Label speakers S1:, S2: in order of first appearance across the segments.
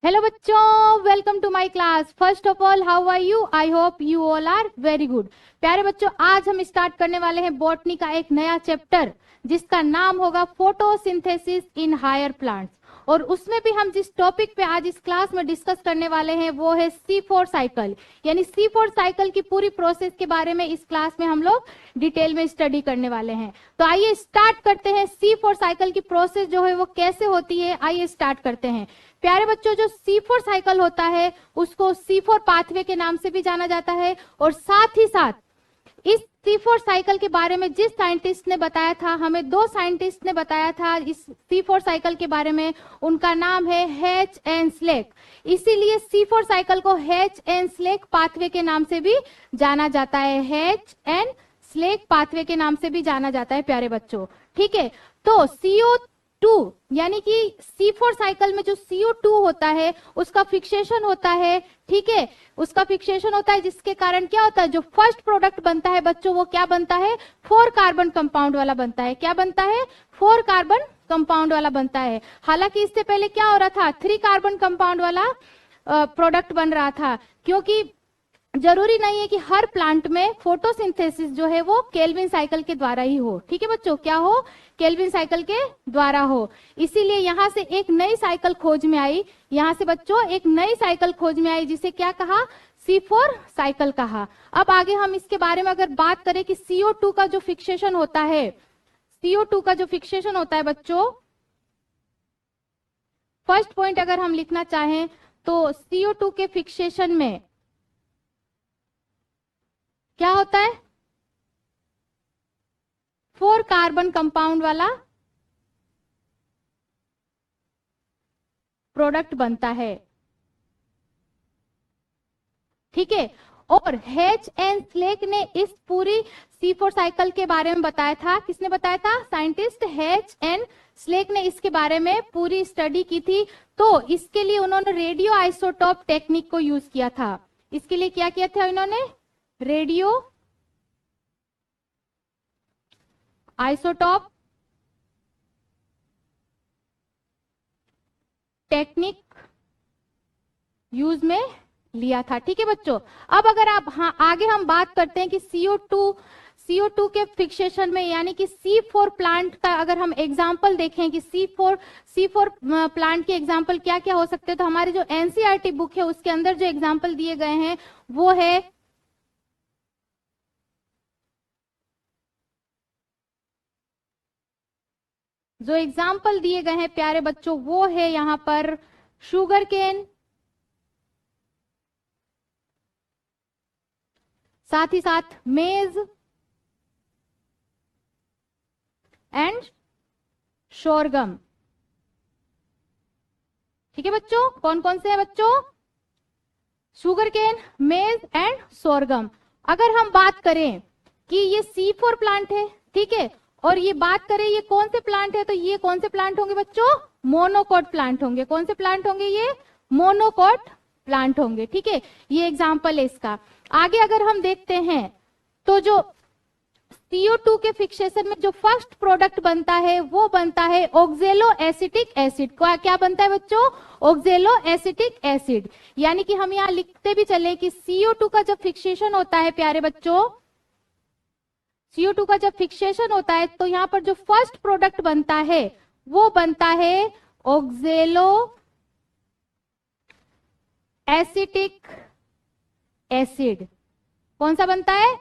S1: Hello बच्चों, welcome to my class. First of all, how are you? I hope you all are very good. प्यारे बच्चों, आज हम start करने वाले हैं बॉटनी का एक नया चैप्टर जिसका नाम होगा फोटोसिंथेसिस इन हायर प्लांट्स। और उसमें भी हम जिस टॉपिक पे आज इस क्लास में डिस्कस करने वाले हैं वो है C4 साइकिल। यानी C4 साइकिल की पूरी प्रोसेस के बारे में इस क्लास में हम लोग डिटेल में स्टडी करने वाले हैं। तो आइए स्टार्ट करते हैं। C4 साइकिल की प्रोसेस जो है वो कैसे होती है, आइए स्टार्ट करते हैं। प्यारे बच्चों, जो C4 साइकिल होता है उसको C4 पाथवे के नाम से भी जाना जाता है। और साथ ही साथ इस C4 साइकिल के बारे में जिस साइंटिस्ट ने बताया था, हमें दो साइंटिस्ट ने बताया था इस C4 साइकिल के बारे में, उनका नाम है हेच एंड स्लेक। इसीलिए C4 साइकिल को हेच एंड स्लेक पाथवे के नाम से भी जाना जाता है। हेच एंड स्लेक पाथवे के नाम से भी जाना जाता है प्यारे बच्चों। ठीक है, तो CO2 यानी कि C4 साइकिल में जो CO2 होता है उसका फिक्सेशन होता है। ठीक है, उसका फिक्सेशन होता है जिसके कारण क्या होता है, जो फर्स्ट प्रोडक्ट बनता है बच्चों वो क्या बनता है, 4 कार्बन कंपाउंड वाला बनता है। क्या बनता है? 4 कार्बन कंपाउंड वाला बनता है। हालांकि इससे पहले क्या हो रहा था, 3 कार्बन कंपाउंड वाला प्रोडक्ट बन रहा था, क्योंकि जरूरी नहीं है कि हर प्लांट में फोटोसिंथेसिस जो है वो केल्विन साइकिल के द्वारा ही हो। ठीक है बच्चों, क्या हो? केल्विन साइकिल के द्वारा हो। इसीलिए यहां से एक नई साइकिल खोज में आई। यहां से बच्चों एक नई साइकिल खोज में आई जिसे क्या कहा, C4 साइकिल कहा। अब आगे हम इसके बारे में अगर बात करें कि CO2 का जो फिक्सेशन होता है, CO2 का जो फिक्सेशन होता है बच्चों, फर्स्ट पॉइंट अगर हम लिखना चाहें तो CO2 के फिक्सेशन में क्या होता है, 4 कार्बन कंपाउंड वाला प्रोडक्ट बनता है। ठीक है, और हेच एंड स्लेक ने इस पूरी C4 साइकिल के बारे में बताया था। किसने बताया था? साइंटिस्ट हेच एंड स्लेक ने इसके बारे में पूरी स्टडी की थी। तो इसके लिए उन्होंने रेडियो आइसोटोप टेक्निक को यूज किया था। इसके लिए क्या किया था इन्होंने? रेडियो आइसोटोप टेक्निक यूज में लिया था। ठीक है बच्चों, अब अगर आप आगे हम बात करते हैं कि CO2 के फिक्सेशन में, यानी कि C4 प्लांट का अगर हम एग्जांपल देखें कि C4 प्लांट के एग्जांपल क्या क्या हो सकते हैं, तो हमारे जो NCERT बुक है उसके अंदर जो एग्जांपल दिए गए हैं वो है जो एग्जाम्पल दिए गए हैं प्यारे बच्चों वो है यहां पर शुगर केन, साथ ही साथ मेज एंड शोरगम। ठीक है बच्चों, कौन कौन से हैं बच्चों? शुगर केन, मेज एंड सोरगम। अगर हम बात करें कि ये C4 प्लांट है, ठीक है, और ये बात करें ये कौन से प्लांट है, तो ये कौन से प्लांट होंगे बच्चों? मोनोकोट प्लांट होंगे। कौन से प्लांट होंगे? ये मोनोकोट प्लांट होंगे। ठीक है, ये एग्जाम्पल है इसका। आगे अगर हम देखते हैं तो जो CO2 के फिक्सेशन में जो फर्स्ट प्रोडक्ट बनता है वो बनता है ऑक्जेलो एसिटिक एसिड। क्या बनता है बच्चों? ऑक्जेलो एसिटिक एसिड। यानी कि हम यहाँ लिखते भी चले कि CO2 का जब फिक्सेशन होता है प्यारे बच्चों, CO2 का जब फिक्सेशन होता है तो यहाँ पर जो फर्स्ट प्रोडक्ट बनता है वो बनता है ऑक्जेलो एसिटिक एसिड। कौन सा बनता है?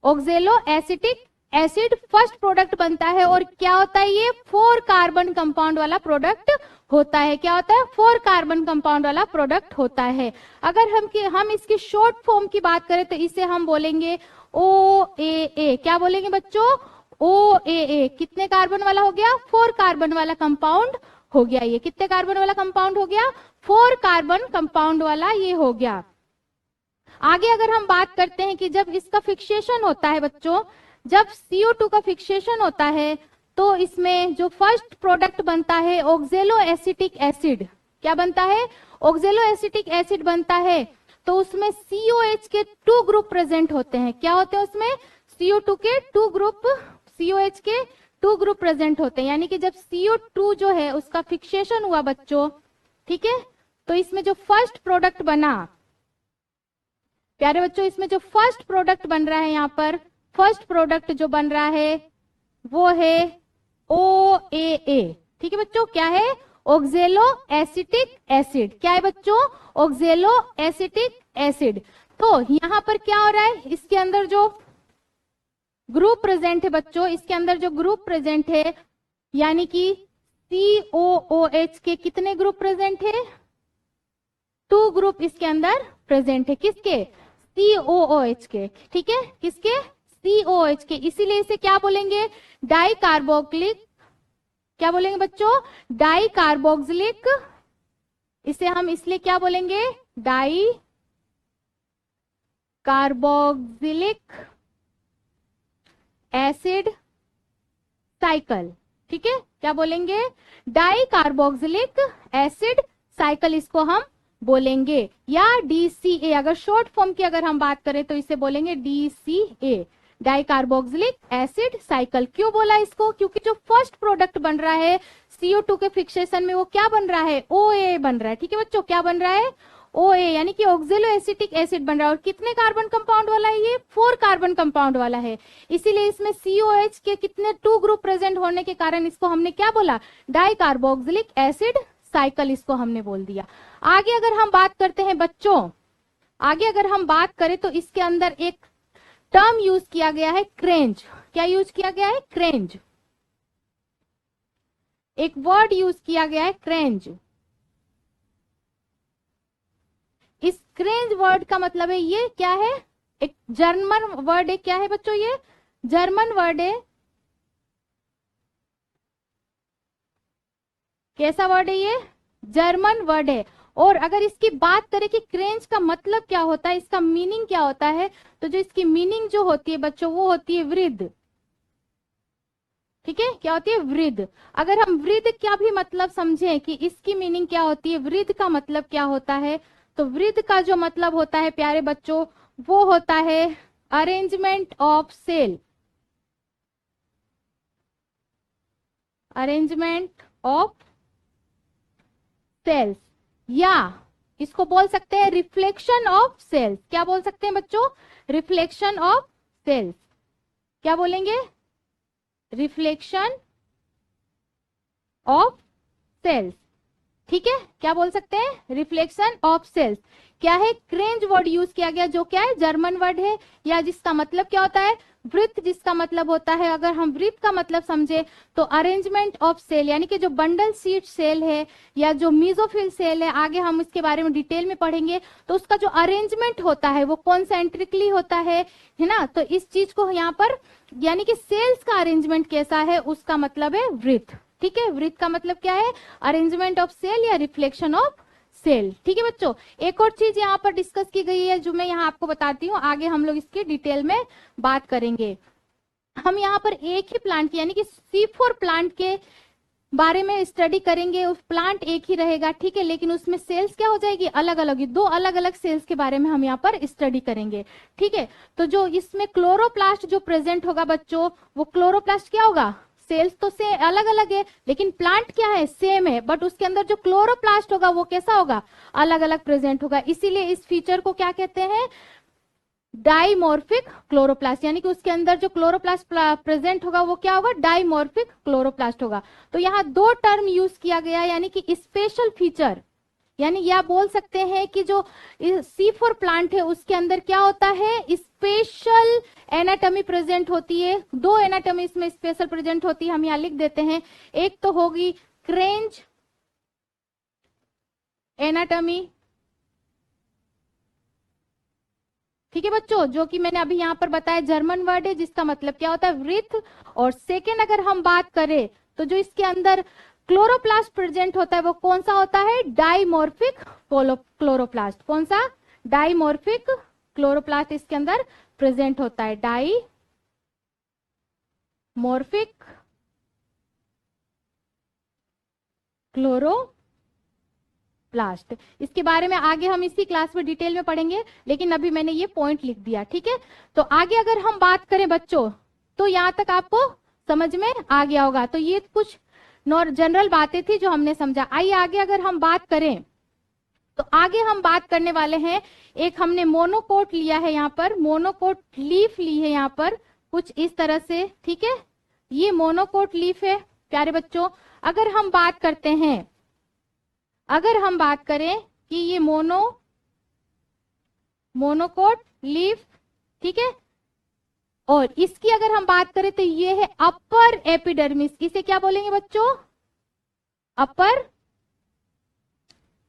S1: ऑक्जेलो एसिटिक एसिड फर्स्ट प्रोडक्ट बनता है। और क्या होता है? ये 4 कार्बन कंपाउंड वाला प्रोडक्ट होता है। क्या होता है? 4 कार्बन कंपाउंड वाला प्रोडक्ट होता है। अगर हम इसकी शॉर्ट फॉर्म की बात करें तो इसे हम बोलेंगे OAA। क्या बोलेंगे बच्चों? OAA। कितने कार्बन वाला हो गया? 4 कार्बन वाला कंपाउंड हो गया। ये कितने कार्बन वाला कंपाउंड हो गया? 4 कार्बन कंपाउंड वाला ये हो गया। आगे अगर हम बात करते हैं कि जब इसका फिक्सेशन होता है बच्चों, जब CO2 का फिक्सेशन होता है तो इसमें जो फर्स्ट प्रोडक्ट बनता है ऑक्जेलो एसिटिक एसिड। क्या बनता है? ऑक्जेलो एसिटिक एसिड बनता है। तो उसमें COH के 2 ग्रुप प्रेजेंट होते हैं। क्या होते हैं उसमें? CO2 के 2 ग्रुप, COH के 2 ग्रुप प्रेजेंट होते हैं। यानी कि जब CO2 जो है उसका फिक्सेशन हुआ बच्चों, ठीक है। तो इसमें जो फर्स्ट प्रोडक्ट बना प्यारे बच्चों, इसमें जो फर्स्ट प्रोडक्ट बन रहा है, यहाँ पर फर्स्ट प्रोडक्ट जो बन रहा है वो है OAA। ठीक है बच्चों, क्या है? ऑक्जेलो एसिटिक एसिड। क्या है बच्चों? ऑक्जेलो एसिटिक एसिड। तो यहां पर क्या हो रहा है, इसके अंदर जो ग्रुप प्रेजेंट है बच्चों, इसके अंदर जो ग्रुप प्रेजेंट है यानी कि COOH के कितने ग्रुप प्रेजेंट है? 2 ग्रुप इसके अंदर प्रेजेंट है। किसके? COOH के। ठीक है, किसके? COOH के। इसीलिए इसे क्या बोलेंगे? Di carboxylic. क्या बोलेंगे बच्चों? Di carboxylic. इसे हम इसलिए क्या बोलेंगे? Di carboxylic acid cycle. ठीक है, क्या बोलेंगे? डाई कार्बोक्सिलिक एसिड साइकिल इसको हम बोलेंगे, या DCA। अगर शॉर्ट फॉर्म की अगर हम बात करें तो इसे बोलेंगे DCA, di carboxylic acid cycle. क्यों बोला इसको? क्योंकि जो फर्स्ट प्रोडक्ट बन रहा है CO2 के फिक्सेशन में वो क्या बन रहा है? OA बन रहा है। ठीक है बच्चों, क्या बन रहा है? OA, यानी कि ऑक्जेलो एसिटिक एसिड बन रहा है। और कितने कार्बन कंपाउंड वाला है ये? 4 कार्बन कंपाउंड वाला है। इसीलिए इसमें COH के कितने 2 ग्रुप प्रेजेंट होने के कारण इसको हमने क्या बोला? डाई कार्बोक्सिलिक एसिड साइकिल इसको हमने बोल दिया। आगे अगर हम बात करते हैं बच्चों, आगे अगर हम बात करें तो इसके अंदर एक टर्म यूज किया गया है, क्रेंज। क्या यूज किया गया है? क्रेंज। एक वर्ड यूज किया गया है, क्रेंज। इस क्रेंज वर्ड का मतलब है ये क्या है? एक जर्मन वर्ड है। क्या है बच्चों? ये जर्मन वर्ड है। कैसा वर्ड है ये? जर्मन वर्ड है। और अगर इसकी बात करें कि क्रेंज का मतलब क्या होता है, इसका मीनिंग क्या होता है, तो जो इसकी मीनिंग जो होती है बच्चों वो होती है वृद्ध। ठीक है, क्या होती है? वृद्ध। अगर हम वृद्ध क्या भी मतलब समझें कि इसकी मीनिंग क्या होती है, वृद्ध का मतलब क्या होता है, तो वृद्ध का जो मतलब होता है प्यारे बच्चों वो होता है arrangement of cell. Arrangement of cells, या इसको बोल सकते हैं रिफ्लेक्शन ऑफ सेल्स। क्या बोल सकते हैं बच्चों? Reflection of cells. क्या बोलेंगे? Reflection of cells. ठीक है, क्या बोल सकते हैं? Reflection of cells. क्या है? क्रेंज वर्ड यूज किया गया, जो क्या है? जर्मन वर्ड है, या जिसका मतलब क्या होता है? वृत्त। जिसका मतलब होता है, अगर हम वृत्त का मतलब समझे तो अरेंजमेंट ऑफ सेल, यानी कि जो बंडल सीट सेल है या जो मीजोफिल सेल है, आगे हम इसके बारे में डिटेल में पढ़ेंगे, तो उसका जो अरेंजमेंट होता है वो कॉन्सेंट्रिकली होता है ना। तो इस चीज को यहाँ पर यानी कि सेल्स का अरेंजमेंट कैसा है उसका मतलब है वृत्त। ठीक है, वृत्त का मतलब क्या है? अरेंजमेंट ऑफ सेल या रिफ्लेक्शन ऑफ सेल। ठीक है बच्चों, एक और चीज यहाँ पर डिस्कस की गई है जो मैं यहाँ आपको बताती हूँ, आगे हम लोग इसकी डिटेल में बात करेंगे। हम यहाँ पर एक ही प्लांट यानी कि C4 प्लांट के बारे में स्टडी करेंगे। उस प्लांट एक ही रहेगा, ठीक है, लेकिन उसमें सेल्स क्या हो जाएगी? अलग अलग। 2 अलग अलग सेल्स के बारे में हम यहाँ पर स्टडी करेंगे। ठीक है, तो जो इसमें क्लोरोप्लास्ट जो प्रेजेंट होगा बच्चों, वो क्लोरोप्लास्ट क्या होगा? सेल्स तो से अलग अलग है, लेकिन प्लांट क्या है? सेम है, बट उसके अंदर जो क्लोरोप्लास्ट होगा वो कैसा होगा? अलग अलग प्रेजेंट होगा। इसीलिए इस फीचर को क्या कहते हैं? डाइमॉर्फिक क्लोरोप्लास्ट, यानी कि उसके अंदर जो क्लोरोप्लास्ट प्रेजेंट होगा वो क्या होगा? डाइमॉर्फिक क्लोरोप्लास्ट होगा। तो यहाँ 2 टर्म यूज किया गया, यानी कि स्पेशल फीचर, यानी यह बोल सकते हैं कि जो C4 प्लांट है उसके अंदर क्या होता है? स्पेशल एनाटॉमी प्रेजेंट होती है। 2 एनाटॉमी इसमें स्पेशल प्रेजेंट होती है, हम यहाँ लिख देते हैं। एक तो होगी क्रेंज एनाटॉमी, ठीक है बच्चों, जो कि मैंने अभी यहाँ पर बताया जर्मन वर्ड है जिसका मतलब क्या होता है? वृत्त। और सेकेंड अगर हम बात करें तो जो इसके अंदर क्लोरोप्लास्ट प्रेजेंट होता है वो कौन सा होता है? Dimorphic chloroplast. कौन सा? डाइमॉर्फिक क्लोरोप्लास्ट इसके अंदर प्रेजेंट होता है। Dimorphic chloroplast. इसके बारे में आगे हम इसी क्लास में डिटेल में पढ़ेंगे, लेकिन अभी मैंने ये पॉइंट लिख दिया। ठीक है, तो आगे अगर हम बात करें बच्चों तो यहां तक आपको समझ में आ गया होगा। तो ये कुछ जनरल बातें थी जो हमने समझा। आइए आगे अगर हम बात करें तो आगे हम बात करने वाले हैं, एक हमने मोनोकोट लिया है, यहाँ पर मोनोकोट लीफ ली है यहाँ पर कुछ इस तरह से, ठीक है, ये मोनोकोट लीफ है प्यारे बच्चों। अगर हम बात करते हैं, अगर हम बात करें कि ये मोनोकोट लीफ, ठीक है, और इसकी अगर हम बात करें तो ये है अपर एपिडर्मिस। इसे क्या बोलेंगे बच्चों? अपर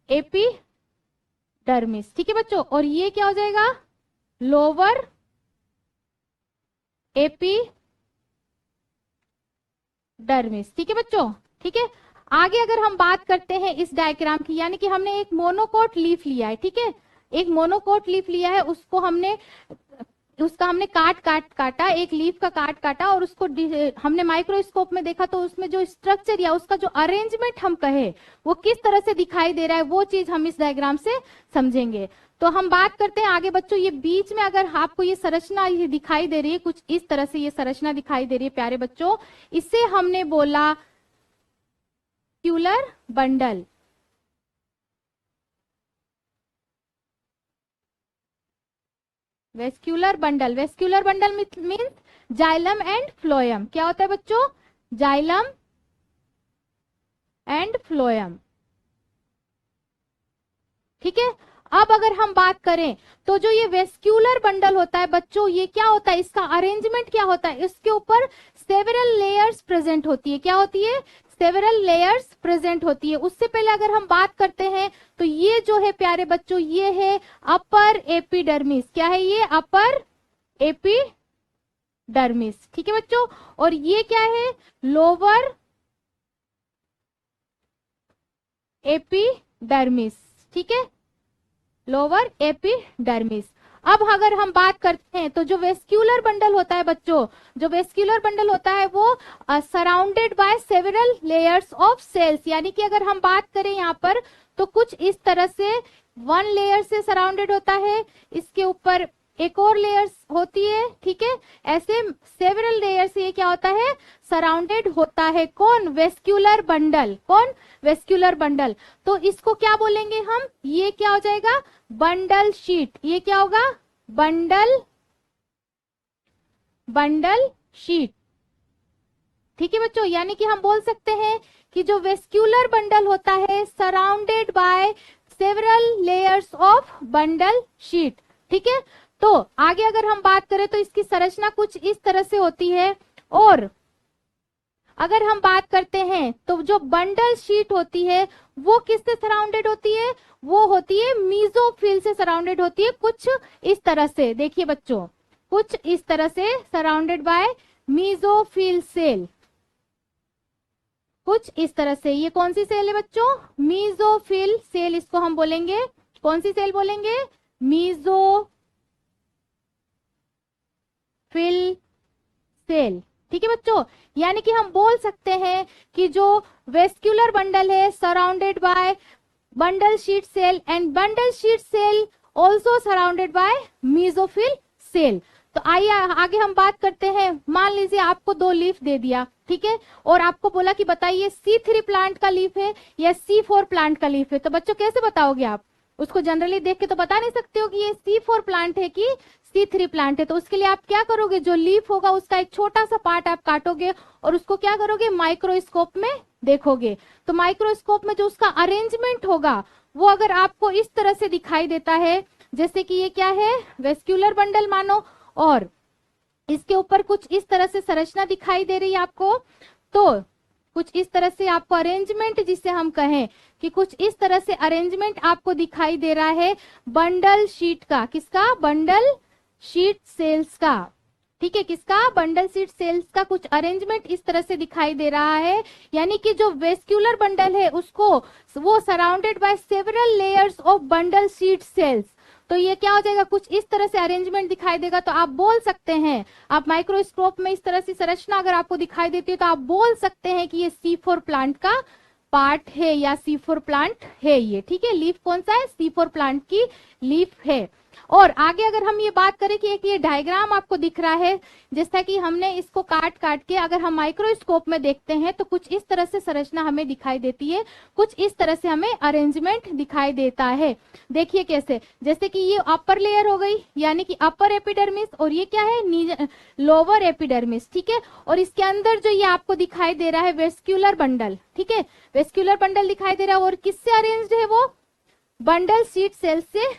S1: एपिडर्मिस, ठीक है बच्चों। और ये क्या हो जाएगा? लोअर एपिडर्मिस, ठीक है बच्चों, ठीक है। आगे अगर हम बात करते हैं इस डायग्राम की, यानी कि हमने एक मोनोकोट लीफ लिया है, ठीक है, एक मोनोकोट लीफ लिया है, उसको हमने काटा, एक लीफ का काटा और उसको हमने माइक्रोस्कोप में देखा तो उसमें जो स्ट्रक्चर या उसका जो अरेंजमेंट हम कहे वो किस तरह से दिखाई दे रहा है, वो चीज हम इस डायग्राम से समझेंगे। तो हम बात करते हैं आगे बच्चों, ये बीच में अगर आपको ये संरचना ये दिखाई दे रही है, कुछ इस तरह से ये संरचना दिखाई दे रही है प्यारे बच्चों, इसे हमने बोला vascular bundle. Vascular bundle means xylem and phloem. क्या होता है बच्चों? जाइलम एंड फ्लोएम, ठीक है। अब अगर हम बात करें तो जो ये वेस्क्यूलर बंडल होता है बच्चों, ये क्या होता है, इसका अरेंजमेंट क्या होता है, इसके ऊपर सेवरल लेयर्स प्रेजेंट होती है। क्या होती है? सेवरल लेयर्स प्रेजेंट होती है। उससे पहले अगर हम बात करते हैं तो ये जो है प्यारे बच्चों, ये है अपर एपिडर्मिस। क्या है ये? अपर एपिडर्मिस, ठीक है बच्चों। और ये क्या है? लोअर एपिडर्मिस, ठीक है, लोअर एपिडर्मिस। अब अगर हम बात करते हैं तो जो वेस्क्यूलर बंडल होता है बच्चों, जो वेस्क्यूलर बंडल होता है वो surrounded by several layers of cells, यानी कि अगर हम बात करें यहाँ पर तो कुछ इस तरह से वन लेयर से सराउंडेड होता है, इसके ऊपर एक और लेयर्स होती है, ठीक है, ऐसे सेवरल लेयर से ये क्या होता है? सराउंडेड होता है। कौन? Vascular bundle. कौन? Vascular bundle. तो इसको क्या बोलेंगे हम? ये क्या हो जाएगा? Bundle sheath. ये क्या होगा? बंडल शीट, ठीक है बच्चों। यानी कि हम बोल सकते हैं कि जो वेस्क्यूलर बंडल होता है surrounded by several layers of bundle sheath, ठीक है। तो आगे अगर हम बात करें तो इसकी संरचना कुछ इस तरह से होती है। और अगर हम बात करते हैं तो जो बंडल शीट होती है वो किससे सराउंडेड होती है? वो होती है मीजोफिल से सराउंडेड होती है, कुछ इस तरह से। देखिए बच्चों, कुछ इस तरह से सराउंडेड बाय मीजोफिल सेल, कुछ इस तरह से। ये कौन सी सेल है बच्चों? मीजोफिल सेल, इसको हम बोलेंगे, कौन सी सेल बोलेंगे? मीजोफिल सेल, ठीक है बच्चों। यानी कि हम बोल सकते हैं कि जो वेस्क्यूलर बंडल है surrounded by bundle sheath cell and bundle sheath cell also surrounded by mesophyll cell. तो आइए आगे हम बात करते हैं। मान लीजिए आपको 2 लीफ दे दिया, ठीक है, और आपको बोला कि बताइए C3 प्लांट का लीफ है या C4 प्लांट का लीफ है। तो बच्चों कैसे बताओगे आप? उसको जनरली देख के तो बता नहीं सकते हो कि ये C4 प्लांट है कि C3 प्लांट है। तो उसके लिए आप क्या करोगे? जो लीफ होगा उसका एक छोटा सा पार्ट आप काटोगे और उसको क्या करोगे? माइक्रोस्कोप में देखोगे। तो माइक्रोस्कोप में जो उसका अरेंजमेंट होगा वो अगर आपको इस तरह से दिखाई देता है, जैसे कि ये क्या है? वेस्क्यूलर बंडल मानो, और इसके ऊपर कुछ इस तरह से संरचना दिखाई दे रही है आपको, तो कुछ इस तरह से आपको अरेंजमेंट, जिसे हम कहें कि कुछ इस तरह से अरेंजमेंट आपको दिखाई दे रहा है बंडल शीट का। किसका? बंडल शीट सेल्स का, ठीक है, किसका? बंडल शीट सेल्स का कुछ अरेंजमेंट इस तरह से दिखाई दे रहा है। यानी कि जो वेस्क्यूलर बंडल है उसको वो surrounded by several layers of bundle sheath cells. तो ये क्या हो जाएगा? कुछ इस तरह से अरेंजमेंट दिखाई देगा। तो आप बोल सकते हैं, आप माइक्रोस्कोप में इस तरह से संरचना अगर आपको दिखाई देती है तो आप बोल सकते हैं कि ये C4 प्लांट का पार्ट है या C4 प्लांट है ये, ठीक है। लीफ कौन सा है? C4 प्लांट की लीफ है। और आगे अगर हम ये बात करें कि एक ये डायग्राम आपको दिख रहा है, जैसा कि हमने इसको काट काट के अगर हम माइक्रोस्कोप में देखते हैं तो कुछ इस तरह से संरचना हमें दिखाई देती है, कुछ इस तरह से हमें अरेंजमेंट दिखाई देता है। देखिए कैसे, जैसे कि ये अपर लेयर हो गई यानी कि अपर एपिडर्मिस, और ये क्या है, लोअर एपिडर्मिस, ठीक है। और इसके अंदर जो ये आपको दिखाई दे रहा है वेस्क्यूलर बंडल, ठीक है, वेस्क्यूलर बंडल दिखाई दे रहा है, और किससे अरेंज्ड है वो, बंडल शीट सेल से,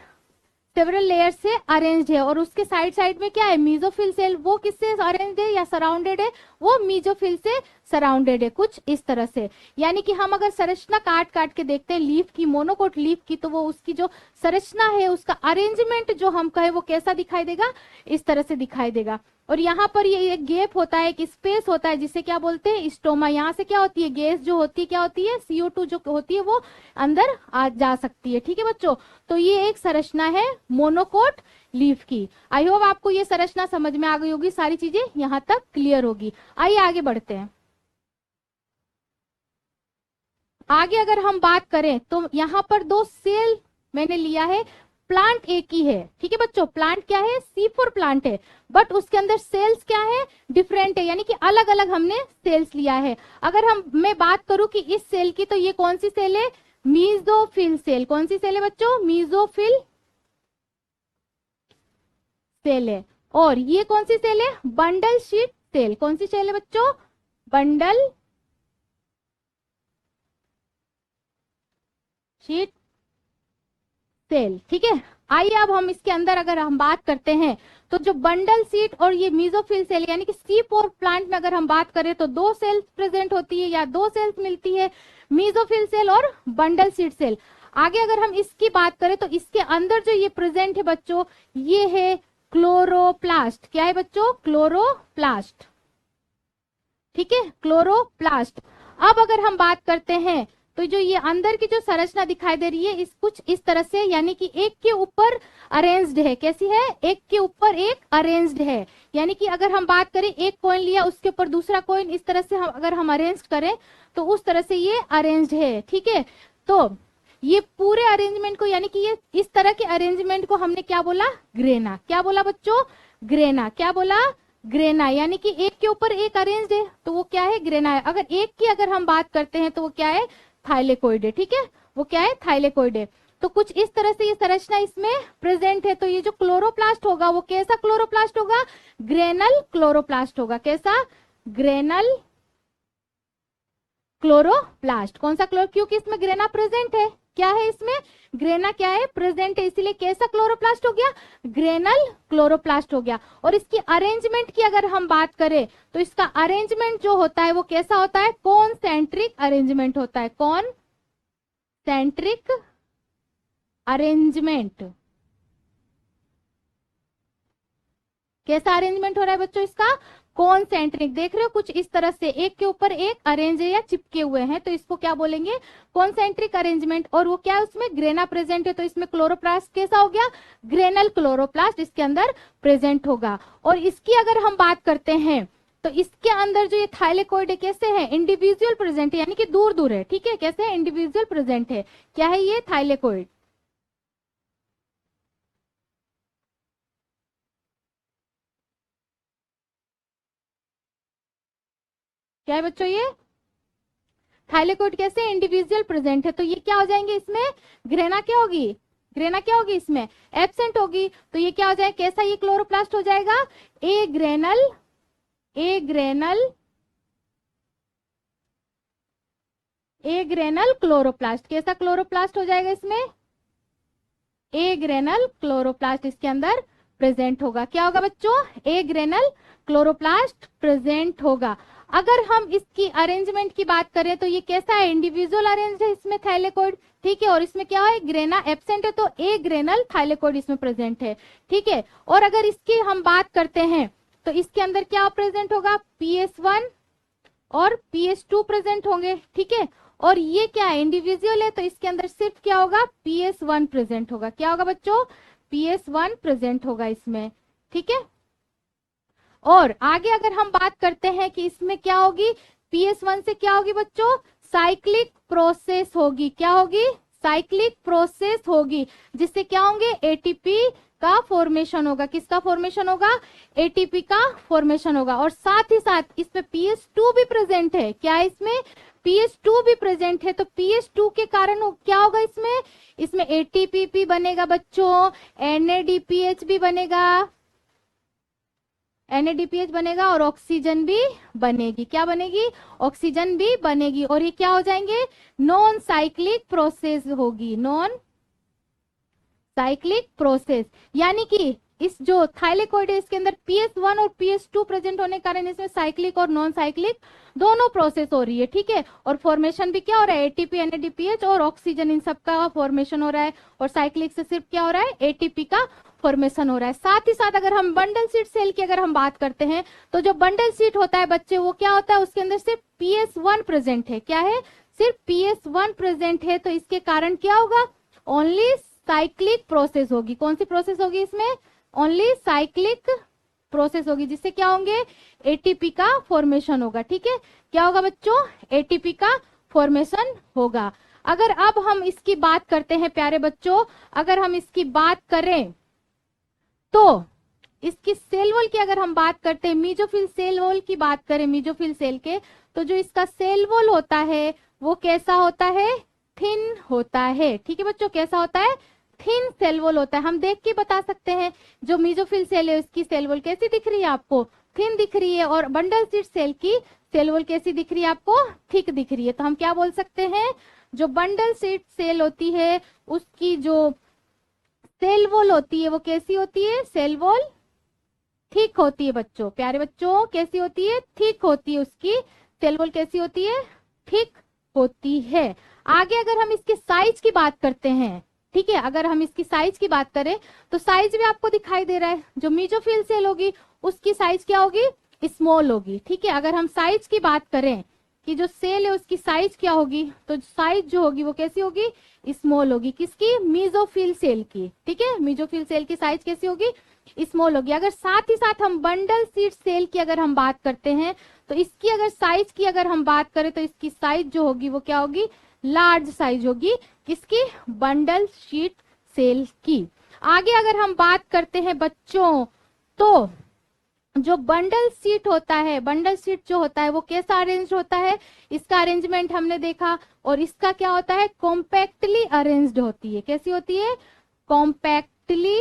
S1: सेवरल लेयर से अरेंज्ड है। और उसके साइड साइड में क्या है, मीजोफिल सेल, वो किससे अरेंज्ड है या सराउंडेड है, वो मीजोफिल से सराउंडेड है, कुछ इस तरह से। यानी कि हम अगर संरचना काट काट के देखते हैं लीफ की, मोनोकोट लीफ की, तो वो उसकी जो संरचना है, उसका अरेंजमेंट जो हम कहे वो कैसा दिखाई देगा, इस तरह से दिखाई देगा। और यहाँ पर ये एक गैप होता है, एक स्पेस होता है, जिसे क्या बोलते हैं, स्टोमा। यहाँ से क्या होती है, गैस जो होती है, क्या होती है, CO2 जो होती है वो अंदर आ जा सकती है, ठीक है बच्चों। तो ये एक संरचना है मोनोकोट लीफ की। आई होप आपको ये संरचना समझ में आ गई होगी, सारी चीजें यहाँ तक क्लियर होगी। आइए आगे बढ़ते हैं। आगे अगर हम बात करें तो यहाँ पर दो सेल मैंने लिया है, प्लांट एक ही है, ठीक है बच्चों, प्लांट क्या है, C4 प्लांट है, बट उसके अंदर सेल्स क्या है, डिफरेंट है, यानी कि अलग अलग हमने सेल्स लिया है। अगर मैं बात करूं कि इस सेल की, तो ये कौन सी सेल है, मीजोफिल सेल। कौन सी सेल है बच्चों, मीजोफिल सेल है। और ये कौन सी सेल है, बंडल शीट सेल। कौन सी सेल है बच्चों, बंडल शीट सेल, ठीक है। आइए अब हम इसके अंदर अगर हम बात करते हैं तो जो बंडल सीट और ये मीजोफिल सेल यानी कि C4 प्लांट में अगर हम बात करें तो दो सेल्स प्रेजेंट होती है या दो सेल्स मिलती है, मीजोफिल सेल और बंडल सीट सेल। आगे अगर हम इसकी बात करें तो इसके अंदर जो ये प्रेजेंट है बच्चों, ये है क्लोरोप्लास्ट। क्या है बच्चों, क्लोरोप्लास्ट, ठीक है, क्लोरोप्लास्ट। अब अगर हम बात करते हैं तो जो ये अंदर की जो संरचना दिखाई दे रही है, इस कुछ इस तरह से, यानी कि एक के ऊपर अरेंज्ड है। कैसी है, एक के ऊपर एक अरेंज्ड है। यानी कि अगर हम बात करें, एक कॉइन लिया, उसके ऊपर दूसरा कॉइन, इस तरह से अगर हम अरेंज करें तो उस तरह से ये अरेंज्ड है, ठीक है। तो ये पूरे अरेंजमेंट को, यानी कि ये इस तरह के अरेंजमेंट को हमने क्या बोला, ग्रेना। क्या बोला बच्चों, ग्रेना। क्या बोला, ग्रेना। यानी कि एक के ऊपर एक अरेंज्ड है तो वो क्या है, ग्रेना है। अगर एक की अगर हम बात करते हैं तो वो क्या है, थाइलेकोइड है, ठीक है, वो क्या है, थाइलेकोइड है। तो कुछ इस तरह से ये संरचना इसमें प्रेजेंट है। तो ये जो क्लोरोप्लास्ट होगा वो कैसा क्लोरोप्लास्ट होगा, ग्रेनल क्लोरोप्लास्ट होगा। कैसा, ग्रेनल क्लोरोप्लास्ट। कौन सा क्लोरो, क्योंकि इसमें ग्रेना प्रेजेंट है। क्या है इसमें, ग्रेना क्या है, प्रेजेंट है, इसीलिए कैसा क्लोरोप्लास्ट हो गया, ग्रेनल क्लोरोप्लास्ट हो गया। और इसकी अरेंजमेंट की अगर हम बात करें तो इसका अरेंजमेंट जो होता है वो कैसा होता है, कॉन्सेंट्रिक अरेंजमेंट होता है, कॉन्सेंट्रिक अरेंजमेंट। कैसा अरेंजमेंट हो रहा है बच्चों इसका, कॉन्सेंट्रिक। देख रहे हो कुछ इस तरह से एक के ऊपर एक अरेंज है या चिपके हुए हैं, तो इसको क्या बोलेंगे, कॉन्सेंट्रिक अरेंजमेंट। और वो क्या है, उसमें ग्रेना प्रेजेंट है, तो इसमें क्लोरोप्लास्ट कैसा हो गया, ग्रेनल क्लोरोप्लास्ट इसके अंदर प्रेजेंट होगा। और इसकी अगर हम बात करते हैं तो इसके अंदर जो ये थाइलेकोइड है कैसे है, इंडिविजुअल प्रेजेंट है, यानी कि दूर दूर है, ठीक है, कैसे है, इंडिविजुअल प्रेजेंट है। क्या है ये, थाइलेकोइड। क्या है बच्चों, ये थाइलेकोइड कैसे, इंडिविजुअल प्रेजेंट है। तो ये क्या हो जाएंगे, इसमें ग्रेना क्या होगी, ग्रेना क्या होगी, इसमें एब्सेंट होगी। तो ये क्या हो जाएगा, कैसा ये क्लोरोप्लास्ट हो जाएगा, ए ग्रेनल, ए ग्रेनल, ए ग्रेनल क्लोरोप्लास्ट। कैसा क्लोरोप्लास्ट हो जाएगा इसमें, ए ग्रेनल क्लोरोप्लास्ट इसके अंदर प्रेजेंट होगा। क्या होगा बच्चों, ए ग्रेनल क्लोरोप्लास्ट प्रेजेंट होगा। अगर हम इसकी अरेंजमेंट की बात करें तो ये कैसा है, इंडिविजुअल अरेंज है इसमें थाइलेकोइड, ठीक है। और इसमें क्या है, ग्रेना एब्सेंट है, तो ए ग्रेनल थाइलेकोइड इसमें प्रेजेंट है, ठीक है। और अगर इसकी हम बात करते हैं तो इसके अंदर क्या प्रेजेंट होगा, PS1 और PS2 प्रेजेंट होंगे, ठीक है। और ये क्या है, इंडिविजुअल है, तो इसके अंदर सिर्फ क्या होगा, PS1 प्रेजेंट होगा। क्या होगा बच्चों, PS1 प्रेजेंट होगा इसमें, ठीक है। और आगे अगर हम बात करते हैं कि इसमें क्या होगी, PS1 से क्या होगी बच्चों, साइक्लिक प्रोसेस होगी। क्या होगी, साइक्लिक प्रोसेस होगी, जिससे क्या होंगे, ATP का फॉर्मेशन होगा। किसका फॉर्मेशन होगा? एटीपी का फॉर्मेशन होगा। और साथ ही साथ इसमें पीएच2 भी प्रेजेंट है। क्या है इसमें? पीएच2 भी प्रेजेंट है। तो पीएच2 के कारण क्या होगा इसमें? इसमें एटीपी बनेगा बच्चों, एनएडीपीएच भी बनेगा, एनएडीपीएच बनेगा और ऑक्सीजन भी बनेगी। क्या बनेगी? ऑक्सीजन भी बनेगी। और ये क्या हो जाएंगे? नॉन साइक्लिक प्रोसेस होगी, नॉन साइक्लिक प्रोसेस। यानी कि इस जो थाइलेकोइड है इसके अंदर पीएच1 और पीएच2 प्रेजेंट होने के कारण इसमें साइक्लिक और नॉन साइक्लिक दोनों प्रोसेस हो रही है। ठीक है। और फॉर्मेशन भी क्या हो रहा है? एटीपी, एनएडीपीएच और ऑक्सीजन, इन सबका फॉर्मेशन हो रहा है। और साइक्लिक से सिर्फ क्या हो रहा है? एटीपी का फॉर्मेशन हो रहा है। साथ ही साथ अगर हम बंडल शीट सेल की अगर हम बात करते हैं तो जो बंडल शीट होता है बच्चे वो क्या होता है? उसके अंदर सिर्फ पीएच1 प्रेजेंट है। क्या है? सिर्फ पीएच1 प्रेजेंट है। तो इसके कारण क्या होगा? ओनली साइक्लिक प्रोसेस होगी। कौन सी प्रोसेस होगी इसमें? ओनली साइक्लिक प्रोसेस होगी, जिससे क्या होंगे? एटीपी का फॉर्मेशन होगा। ठीक है। क्या होगा बच्चों? एटीपी का फॉर्मेशन होगा। अगर अब हम इसकी बात करते हैं प्यारे बच्चों, अगर हम इसकी बात करें तो इसकी सेल वॉल की अगर हम बात करते हैं, मीजोफिल सेल वॉल की बात करें, मीजोफिल सेल के, तो जो इसका सेल वॉल होता है वो कैसा होता है? थिन होता है। ठीक है बच्चों, कैसा होता है? थिन सेल वॉल होता है। हम देख के बता सकते हैं जो मीजोफिल सेल है उसकी सेल वॉल कैसी दिख रही है आपको? थिन दिख रही है। और बंडल शीट सेल की सेल वॉल कैसी दिख रही है आपको? थिक दिख रही है। तो हम क्या बोल सकते हैं? जो बंडल शीट सेल होती है उसकी जो सेल वॉल होती है वो कैसी होती है? सेल वॉल थिक होती है बच्चों। प्यारे बच्चों, कैसी होती है? थिक होती है। उसकी सेल वॉल कैसी होती है? थिक होती है। आगे अगर हम इसके साइज की बात करते हैं, ठीक है, अगर हम इसकी साइज की बात करें तो साइज भी आपको दिखाई दे रहा है। जो मीजोफिल सेल होगी उसकी साइज क्या होगी? स्मॉल होगी। ठीक है। अगर हम साइज की बात करें कि जो सेल है उसकी साइज क्या होगी, तो साइज जो होगी वो कैसी होगी? स्मॉल होगी। किसकी? मीजोफिल सेल की। ठीक है। मीजोफिल सेल की साइज कैसी होगी? स्मॉल होगी। अगर साथ ही साथ हम बंडल शीट सेल की अगर हम बात करते हैं तो इसकी अगर साइज की अगर हम बात करें तो इसकी साइज जो होगी वो क्या होगी? लार्ज साइज होगी। किसकी? बंडल शीट सेल की। आगे अगर हम बात करते हैं बच्चों तो जो बंडल शीट होता है, बंडल शीट जो होता है वो कैसा अरेंज होता है? इसका अरेंजमेंट हमने देखा। और इसका क्या होता है? कॉम्पैक्टली अरेंज्ड होती है। कैसी होती है? कॉम्पैक्टली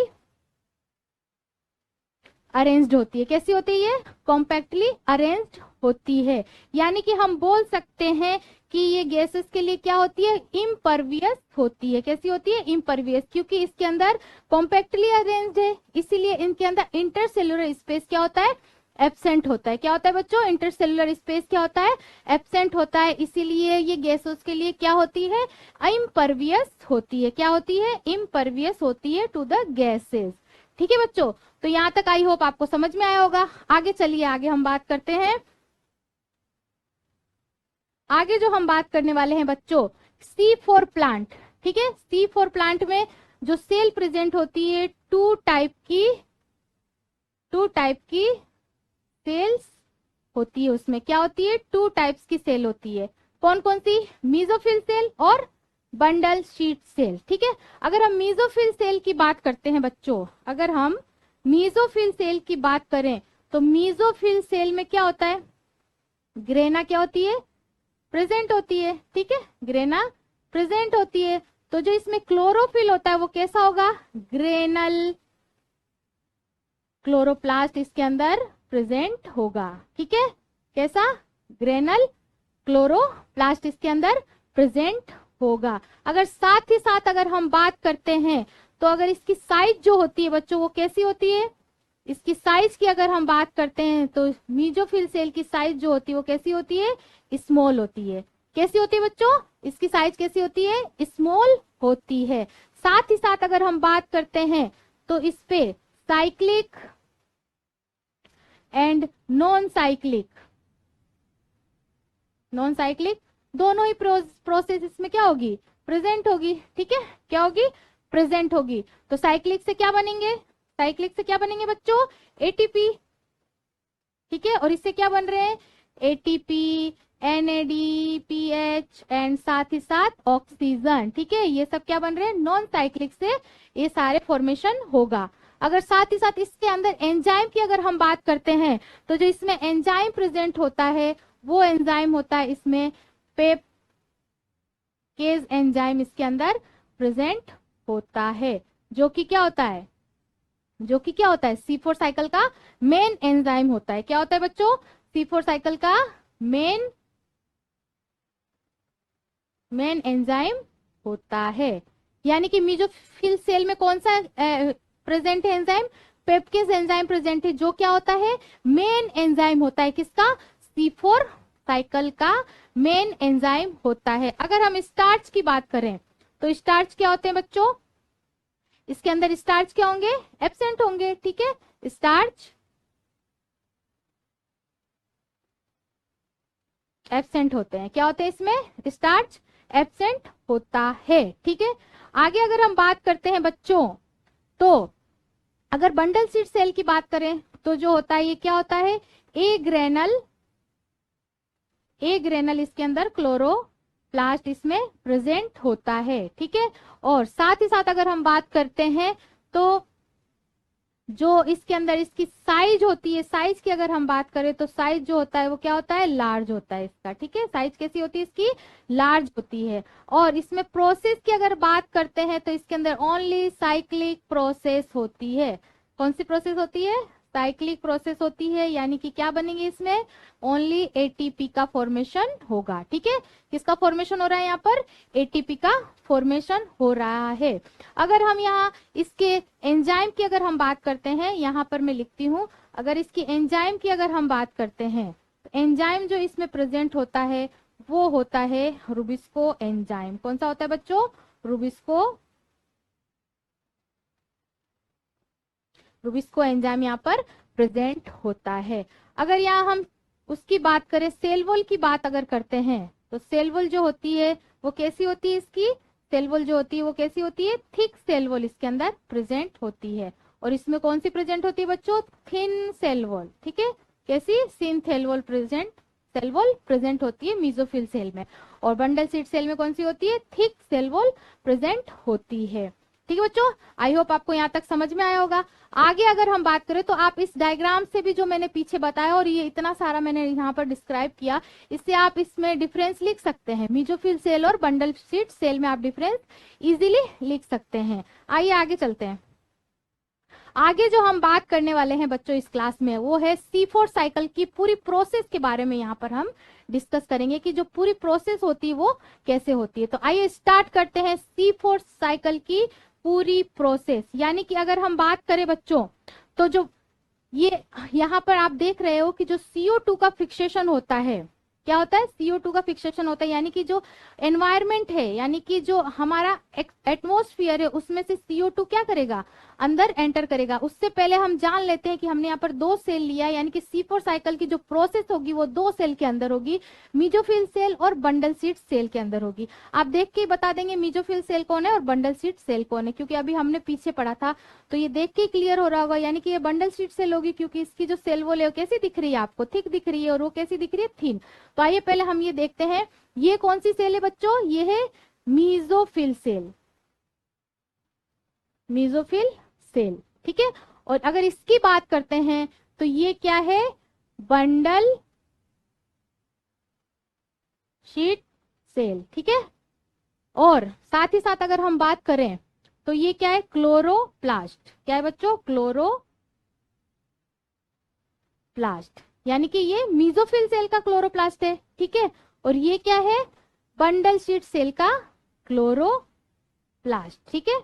S1: अरेंज्ड होती है। कैसी होती है? कॉम्पैक्टली अरेंज्ड होती है। यानी कि हम बोल सकते हैं कि ये गैसेस के लिए क्या होती है? इम्परवियस होती है। कैसी होती है? इम्परवियस। क्योंकि इसके अंदर कॉम्पैक्टली अरेंज्ड है इसीलिए इनके अंदर इंटरसेलुलर स्पेस क्या होता है? एब्सेंट होता है। क्या होता है बच्चों? इंटरसेलुलर स्पेस क्या होता है? एब्सेंट होता है। इसीलिए ये गैसेस के लिए क्या होती है? इम्परवियस होती है। क्या होती है? इम्परवियस होती है टू द गैसेस। ठीक है बच्चों, तो यहां तक आई होप आपको समझ में आया होगा। आगे चलिए, आगे हम बात करते हैं। आगे जो हम बात करने वाले हैं बच्चों, C4 प्लांट। ठीक है। C4 प्लांट में जो सेल प्रेजेंट होती है टू टाइप की सेल्स होती है। उसमें क्या होती है? टू टाइप्स की सेल होती है। कौन कौन सी? मीजोफिल सेल और बंडल शीट सेल। ठीक है। अगर हम मीजोफिल सेल की बात करते हैं बच्चों, अगर हम मीजोफिल सेल की बात करें तो मीजोफिल सेल में क्या होता है? ग्रेना क्या होती है? प्रेजेंट होती है। ठीक है। ग्रेना प्रेजेंट होती है। तो जो इसमें क्लोरोफिल होता है वो कैसा होगा? ग्रेनल क्लोरोप्लास्ट इसके अंदर प्रेजेंट होगा। ठीक है। कैसा? ग्रेनल क्लोरोप्लास्ट इसके अंदर प्रेजेंट होगा। अगर साथ ही साथ अगर हम बात करते हैं तो अगर इसकी साइज जो होती है बच्चों वो कैसी होती है? इसकी साइज की अगर हम बात करते हैं तो मीजोफिल सेल की साइज जो होती है वो कैसी होती है? स्मॉल होती है। कैसी होती है बच्चों? इसकी साइज कैसी होती है? स्मॉल होती है। साथ ही साथ अगर हम बात करते हैं तो इस पे साइक्लिक एंड नॉन साइक्लिक दोनों ही प्रोसेस इसमें क्या होगी? प्रेजेंट होगी। ठीक है। क्या होगी? प्रेजेंट होगी। तो साइक्लिक से क्या बनेंगे? साइक्लिक से क्या बनेंगे बच्चों? एटीपी। ठीक है। और इससे क्या बन रहे हैं? एटीपी, NADPH एंड साथ ही साथ ऑक्सीजन। ठीक है। ये सब क्या बन रहे हैं? नॉन साइक्लिक से ये सारे फॉर्मेशन होगा। अगर साथ ही साथ इसके अंदर एंजाइम की अगर हम बात करते हैं तो जो इसमें एंजाइम प्रेजेंट होता है वो एंजाइम होता है इसमें पेपकेज एंजाइम इसके अंदर प्रेजेंट होता है, जो कि क्या होता है, जो कि क्या होता है, C4 साइकिल का मेन एंजाइम होता है। क्या होता है बच्चों, C4 साइकिल का मेन एंजाइम होता है। यानी कि मीजोफिल सेल में कौन सा प्रेजेंट है एंजाइम, पेप्केज एंजाइम प्रेजेंट है, जो क्या होता है, मेन एंजाइम होता है, किसका, C4 साइकिल का मेन एंजाइम होता है। अगर हम स्टार्च की बात करें तो स्टार्च क्या होते हैं बच्चों, इसके अंदर स्टार्च क्या होंगे, एब्सेंट होंगे, ठीक है, स्टार्च एब्सेंट होते हैं। क्या होते हैं इसमें, स्टार्च एब्सेंट होता है, ठीक है। आगे अगर हम बात करते हैं बच्चों, तो अगर बंडल सीड सेल की बात करें तो जो होता है ये क्या होता है, ए ग्रेनल इसके अंदर क्लोरोप्लास्ट इसमें प्रेजेंट होता है, ठीक है। और साथ ही साथ अगर हम बात करते हैं तो जो इसके अंदर इसकी साइज होती है, साइज की अगर हम बात करें तो साइज जो होता है वो क्या होता है, लार्ज होता है इसका, ठीक है। साइज कैसी होती है इसकी, लार्ज होती है। और इसमें प्रोसेस की अगर बात करते हैं तो इसके अंदर ओनली साइक्लिक प्रोसेस होती है। कौन सी प्रोसेस होती है, साइक्लिक प्रोसेस होती है। यानी कि क्या बनेंगे इसमें, ओनली एटीपी का फॉर्मेशन होगा, ठीक है। किसका फॉर्मेशन हो रहा है यहाँ पर, एटीपी का फॉर्मेशन हो रहा है। अगर हम यहाँ इसके एंजाइम की अगर हम बात करते हैं, यहाँ पर मैं लिखती हूँ, अगर इसकी एंजाइम की अगर हम बात करते हैं तो एंजाइम जो इसमें प्रेजेंट होता है वो होता है रुबिस्को एंजाइम। कौन सा होता है बच्चों, रुबिस्को एंजाइम यहाँ पर प्रेजेंट होता है। अगर यहाँ हम उसकी बात करें, सेल वॉल की बात अगर करते हैं तो सेल वॉल जो होती है वो कैसी होती है, इसकी सेल वॉल जो होती है वो कैसी होती है, थिक सेल वॉल इसके अंदर प्रेजेंट होती है। और इसमें कौन सी प्रेजेंट होती है बच्चों, थिन सेल वॉल, ठीक है। कैसी, थिन सेल वॉल प्रेजेंट होती है मीजोफिल सेल में। और बंडल सीड सेल में कौन सी होती है, थिक सेल वॉल प्रेजेंट होती है, ठीक है बच्चों। आई होप आपको यहाँ तक समझ में आया होगा। आगे अगर हम बात करें तो आप इस डायग्राम से भी जो मैंने पीछे बताया और ये इतना सारा मैंने यहाँ पर डिस्क्राइब किया, इससे आप इसमें डिफरेंस लिख सकते हैं। मीजोफिल सेल और बंडल सीड सेल में आप डिफरेंस इजीली लिख सकते हैं। आइए आगे चलते हैं। आगे जो हम बात करने वाले हैं बच्चों इस क्लास में वो है C4 साइकिल की पूरी प्रोसेस के बारे में यहाँ पर हम डिस्कस करेंगे कि जो पूरी प्रोसेस होती है वो कैसे होती है। तो आइए स्टार्ट करते हैं C4 साइकिल की पूरी प्रोसेस। यानी कि अगर हम बात करें बच्चों तो जो ये यहाँ पर आप देख रहे हो कि जो CO2 का फिक्सेशन होता है, क्या होता है, CO2 का फिक्सेशन होता है। यानी कि जो एनवायरमेंट है, यानी कि जो हमारा एटमॉस्फेयर है उसमें से CO2 क्या करेगा, अंदर एंटर करेगा। उससे पहले हम जान लेते हैं कि हमने यहाँ पर 2 सेल लिया, यानी कि C4 साइकिल की जो प्रोसेस होगी वो 2 सेल के अंदर होगी, मीजोफिल सेल और बंडल सीड सेल के अंदर होगी। आप देख के ही बता देंगे मीजोफिल सेल कौन है और बंडल सीड सेल कौन है, क्योंकि अभी हमने पीछे पढ़ा था तो ये देख के क्लियर हो रहा होगा। यानी कि ये बंडल सीड सेल होगी क्योंकि इसकी जो सेल वॉल है कैसी दिख रही है आपको, थिक दिख रही है, और वो कैसी दिख रही है, थिन। तो आइए पहले हम ये देखते हैं, ये कौन सी सेल है बच्चों, ये है मीजोफिल सेल, मीजोफिल सेल, ठीक है। और अगर इसकी बात करते हैं तो ये क्या है, बंडल शीट सेल, ठीक है। और साथ ही साथ अगर हम बात करें तो ये क्या है, क्लोरोप्लास्ट। क्या है बच्चों, क्लोरोप्लास्ट, यानी कि ये मीजोफिल सेल का क्लोरोप्लास्ट है, ठीक है। और ये क्या है, बंडल शीट सेल का क्लोरोप्लास्ट, ठीक है,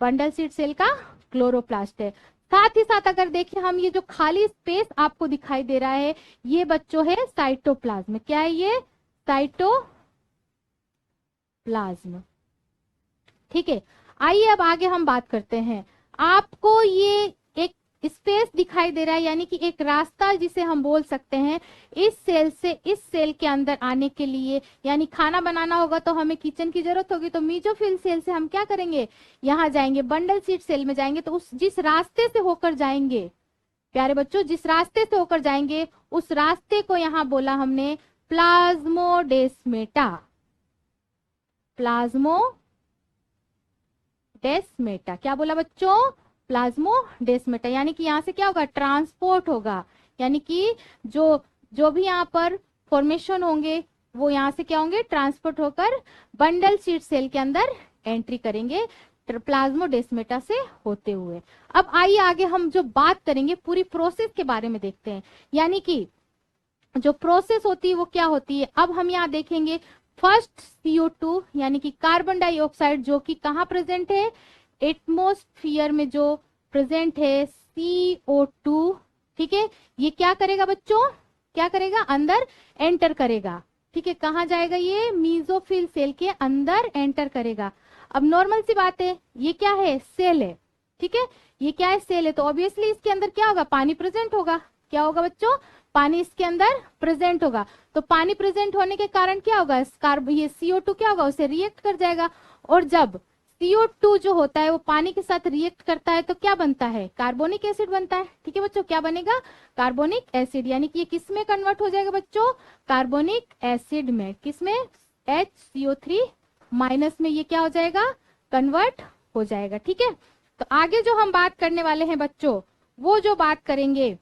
S1: बंडल सीड सेल का क्लोरोप्लास्ट है। साथ ही साथ अगर देखें हम, ये जो खाली स्पेस आपको दिखाई दे रहा है ये बच्चों है साइटोप्लाज्म। क्या है ये, साइटोप्लाज्म, ठीक है। आइए अब आगे हम बात करते हैं। आपको ये एक स्पेस दिखाई दे रहा है, यानी कि एक रास्ता जिसे हम बोल सकते हैं, इस सेल से इस सेल के अंदर आने के लिए, यानी खाना बनाना होगा तो हमें किचन की जरूरत होगी, तो मीजोफिल सेल से हम क्या करेंगे, यहाँ जाएंगे, बंडल सीड सेल में जाएंगे। तो उस जिस रास्ते से होकर जाएंगे प्यारे बच्चों, जिस रास्ते से होकर जाएंगे उस रास्ते को यहाँ बोला हमने प्लाज्मोडेस्मेटा, प्लाज्मोडेस्मेटा, डेस्मेटा। क्या बोला बच्चों? प्लाज्मोडेस्मेटा। यानी कि यहाँ से क्या होगा? ट्रांसपोर्ट होगा, यानी कि जो जो भी यहाँ पर फॉर्मेशन होंगे वो यहाँ से क्या होंगे? ट्रांसपोर्ट होकर बंडल सीड सेल के अंदर एंट्री करेंगे प्लाज्मोडेस्मेटा से होते हुए। अब आइए आगे हम जो बात करेंगे पूरी प्रोसेस के बारे में देखते हैं, यानी कि जो प्रोसेस होती है वो क्या होती है। अब हम यहाँ देखेंगे फर्स्ट CO2 यानी कि कार्बन डाइऑक्साइड, जो कि कहाँ प्रेजेंट है? एटमोस्फियर में जो प्रेजेंट है CO2, ठीक है, ये क्या करेगा बच्चों? क्या करेगा? अंदर एंटर करेगा, ठीक है। कहाँ जाएगा ये? मीजोफिल सेल के अंदर एंटर करेगा। अब नॉर्मल सी बात है, ये क्या है? सेल है, ठीक है, ये क्या है? सेल है, तो ऑब्वियसली इसके अंदर क्या होगा? पानी प्रेजेंट होगा। क्या होगा बच्चों? पानी इसके अंदर प्रेजेंट होगा। तो पानी प्रेजेंट होने के कारण क्या होगा? ये CO2 क्या होगा? उसे रिएक्ट कर जाएगा, और जब CO2 जो होता है वो पानी के साथ रिएक्ट करता है तो क्या बनता है? कार्बोनिक एसिड बनता है, ठीक है बच्चों। क्या बनेगा? Carbonic acid. यानी कि ये किस में कन्वर्ट हो जाएगा बच्चों? कार्बोनिक एसिड में। किस में? HCO3 माइनस में ये क्या हो जाएगा? कन्वर्ट हो जाएगा, ठीक है। तो आगे जो हम बात करने वाले हैं बच्चों, वो जो बात करेंगे,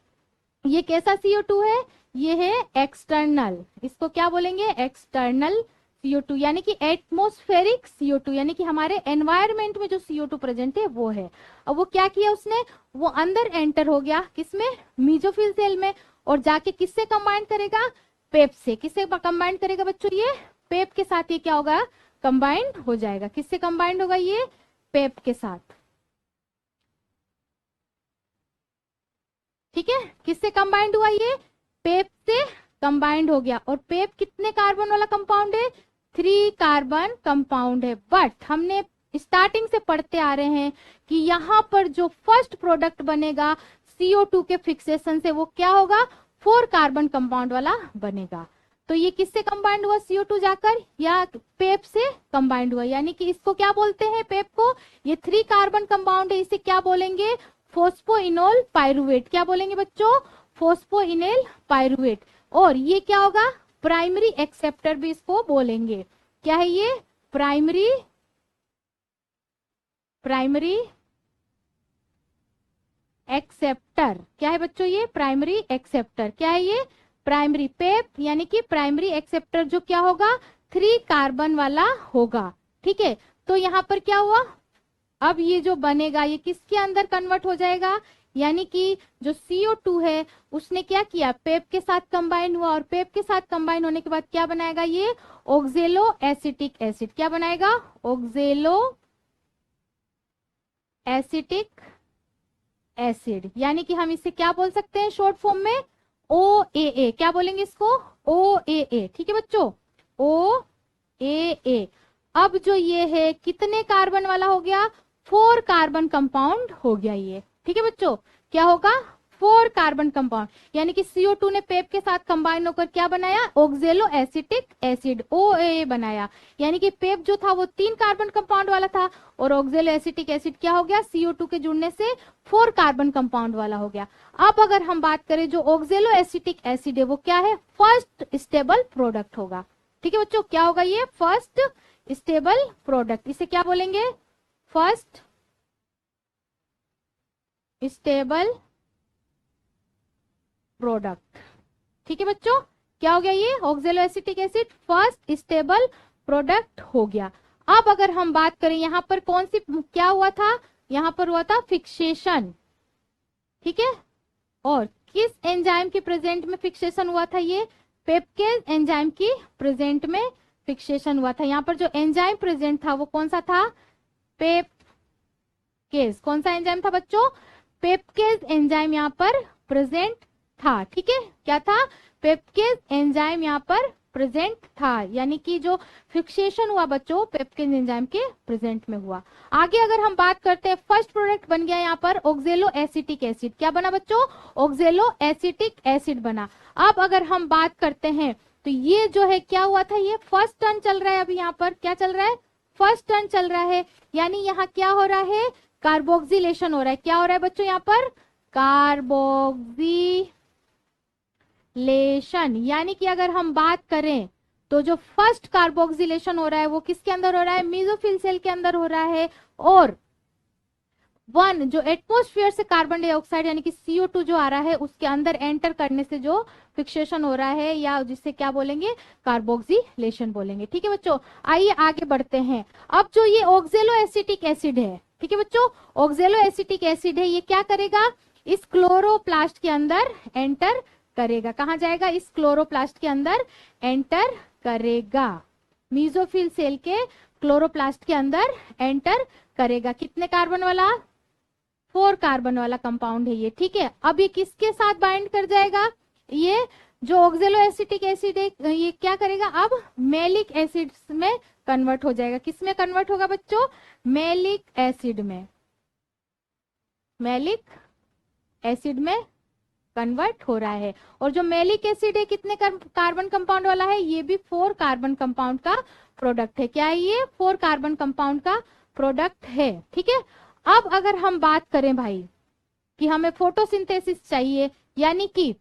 S1: ये कैसा CO2 है? ये है एक्सटर्नल। इसको क्या बोलेंगे? एक्सटर्नल CO2, यानी कि एटमोस्फेरिक CO2, यानी कि हमारे एनवायरमेंट में जो CO2 प्रेजेंट है वो है। अब वो क्या किया उसने? वो अंदर एंटर हो गया, किसमें? मीजोफिल सेल में, और जाके किससे कंबाइन करेगा? पेप से। किससे कंबाइन करेगा बच्चों? ये पेप के साथ ये क्या होगा? कंबाइंड हो जाएगा। किससे कंबाइंड होगा? ये पेप के साथ, ठीक है। किससे कंबाइंड हुआ? ये पेप से कंबाइंड हो गया। और पेप कितने कार्बन वाला कंपाउंड है? 3 कार्बन कंपाउंड है। बट हमने स्टार्टिंग से पढ़ते आ रहे हैं कि यहाँ पर जो फर्स्ट प्रोडक्ट बनेगा CO2 के फिक्सेशन से, वो क्या होगा? 4 कार्बन कंपाउंड वाला बनेगा। तो ये किससे कंबाइंड हुआ? CO2 जाकर, या पेप से कंबाइंड हुआ। यानी कि इसको क्या बोलते हैं? पेप को। ये 3 कार्बन कंपाउंड है, इसे क्या बोलेंगे? Phosphoenol pyruvate. क्या बोलेंगे बच्चों? Phosphoenol pyruvate. और ये क्या होगा? प्राइमरी एक्सेप्टर भी इसको बोलेंगे। क्या है ये? Primary acceptor. क्या है बच्चों? ये प्राइमरी एक्सेप्टर। क्या है ये? प्राइमरी। पेप यानी कि प्राइमरी एक्सेप्टर, जो क्या होगा? 3 कार्बन वाला होगा, ठीक है। तो यहाँ पर क्या हुआ? अब ये जो बनेगा ये किसके अंदर कन्वर्ट हो जाएगा? यानी कि जो CO2 है उसने क्या किया? पेप के साथ कंबाइन हुआ, और पेप के साथ कंबाइन होने के बाद क्या बनाएगा? ये ऑक्जेलो एसिटिक एसिड। क्या बनाएगा? ऑक्जेलो एसिटिक एसिड। यानी कि हम इसे क्या बोल सकते हैं शॉर्ट फॉर्म में? OAA। क्या बोलेंगे इसको? OAA, ठीक है बच्चों, OAA। अब जो ये है कितने कार्बन वाला हो गया? 4 कार्बन कंपाउंड हो गया ये, ठीक है बच्चों। क्या होगा? 4 कार्बन कंपाउंड। यानी कि CO2 ने पेप के साथ कंबाइन होकर क्या बनाया? ऑक्जेलो एसिटिक एसिड, OAA बनाया। यानी कि पेप जो था वो 3 कार्बन कंपाउंड वाला था, और ऑक्जेलो एसिटिक एसिड क्या हो गया? CO2 के जुड़ने से 4 कार्बन कंपाउंड वाला हो गया। अब अगर हम बात करें, जो ऑक्जेलो एसिटिक एसिड है वो क्या है? फर्स्ट स्टेबल प्रोडक्ट होगा, ठीक है बच्चों। क्या होगा ये? First stable product. इसे क्या बोलेंगे? फर्स्ट स्टेबल प्रोडक्ट, ठीक है बच्चों। क्या हो गया ये? ऑक्जेलो acetic acid first stable product हो गया। अब अगर हम बात करें यहाँ पर कौन सी क्या हुआ था? यहाँ पर हुआ था फिक्सेशन, ठीक है। और किस एंजाइम के प्रेजेंट में फिक्सेशन हुआ था? ये पेपकेज एंजाइम की प्रेजेंट में फिक्सेशन हुआ था। यहाँ पर जो एंजाइम प्रेजेंट था वो कौन सा था? पेपकेज। कौन सा एंजाइम था बच्चों? पेपकेज एंजाइम यहाँ पर प्रेजेंट था, ठीक है। क्या था? पेपकेज एंजाइम यहाँ पर प्रेजेंट था। यानी कि जो फिक्सेशन हुआ बच्चों पेपकेज एंजाइम के प्रेजेंट में हुआ। आगे अगर हम बात करते हैं, फर्स्ट प्रोडक्ट बन गया यहाँ पर ऑक्जेलो एसिटिक एसिड। क्या बना बच्चों? ऑक्जेलो एसिटिक एसिड बना। अब अगर हम बात करते हैं तो ये जो है क्या हुआ था? ये फर्स्ट टर्न चल रहा है। अभी यहाँ पर क्या चल रहा है? फर्स्ट टर्न चल रहा है। यानी यहाँ क्या हो रहा है? कार्बोक्सिलेशन हो रहा है। क्या हो रहा है बच्चों यहाँ पर? कार्बोक्सिलेशन। यानी कि अगर हम बात करें तो जो फर्स्ट कार्बोक्सिलेशन हो रहा है वो किसके अंदर हो रहा है? मीजोफिल सेल के अंदर हो रहा है। और वन जो एटमोस्फियर से कार्बन डाइऑक्साइड यानी कि CO2 जो आ रहा है उसके अंदर एंटर करने से जो फिक्सेशन हो रहा है या जिससे क्या बोलेंगे, कार्बोक्सिलेशन बोलेंगे। ठीक है बच्चों, आइए आगे बढ़ते हैं। अब जो ये ऑक्जेलो एसिटिक एसिड है, ठीक है बच्चों, ऑक्जेलो एसिटिक एसिड है, ये क्या करेगा, इस क्लोरोप्लास्ट के अंदर एंटर करेगा। कहां जाएगा, इस क्लोरोप्लास्ट के अंदर एंटर करेगा, मीजोफिल सेल के क्लोरोप्लास्ट के अंदर एंटर करेगा। कितने कार्बन वाला, 4 कार्बन वाला कंपाउंड है ये। ठीक है, अब ये किसके साथ बाइंड कर जाएगा, ये जो ऑक्जेलो एसिटिक एसिड है ये क्या करेगा, अब मेलिक एसिड में कन्वर्ट हो जाएगा। किस में कन्वर्ट होगा बच्चों, मेलिक एसिड में, मेलिक एसिड में कन्वर्ट हो रहा है। और जो मेलिक एसिड है कितने कार्बन कंपाउंड वाला है, ये भी 4 कार्बन कंपाउंड का प्रोडक्ट है। क्या है ये, 4 कार्बन कंपाउंड का प्रोडक्ट है। ठीक है, अब अगर हम बात करें भाई कि हमें फोटोसिंथेसिस चाहिए, यानी कि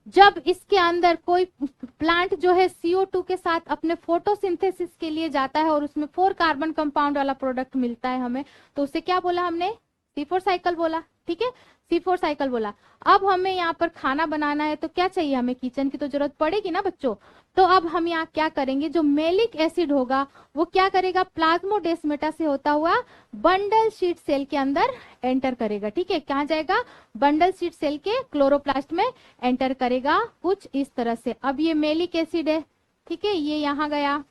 S1: जब इसके अंदर कोई प्लांट जो है CO2 के साथ अपने फोटोसिंथेसिस के लिए जाता है और उसमें 4 कार्बन कंपाउंड वाला प्रोडक्ट मिलता है हमें, तो उसे क्या बोला हमने, C4 साइकिल बोला। ठीक है, C4 साइकिल बोला। अब हमें यहाँ पर खाना बनाना है तो क्या चाहिए, हमें किचन की तो जरूरत पड़ेगी ना बच्चों। तो अब हम यहाँ क्या करेंगे, जो मेलिक एसिड होगा वो क्या करेगा, प्लाज्मोडेस्माटा से होता हुआ बंडल शीट सेल के अंदर एंटर करेगा। ठीक है, कहाँ जाएगा, बंडल शीट सेल के क्लोरोप्लास्ट में एंटर करेगा, कुछ इस तरह से। अब ये मेलिक एसिड है, ठीक है, ये यहाँ गया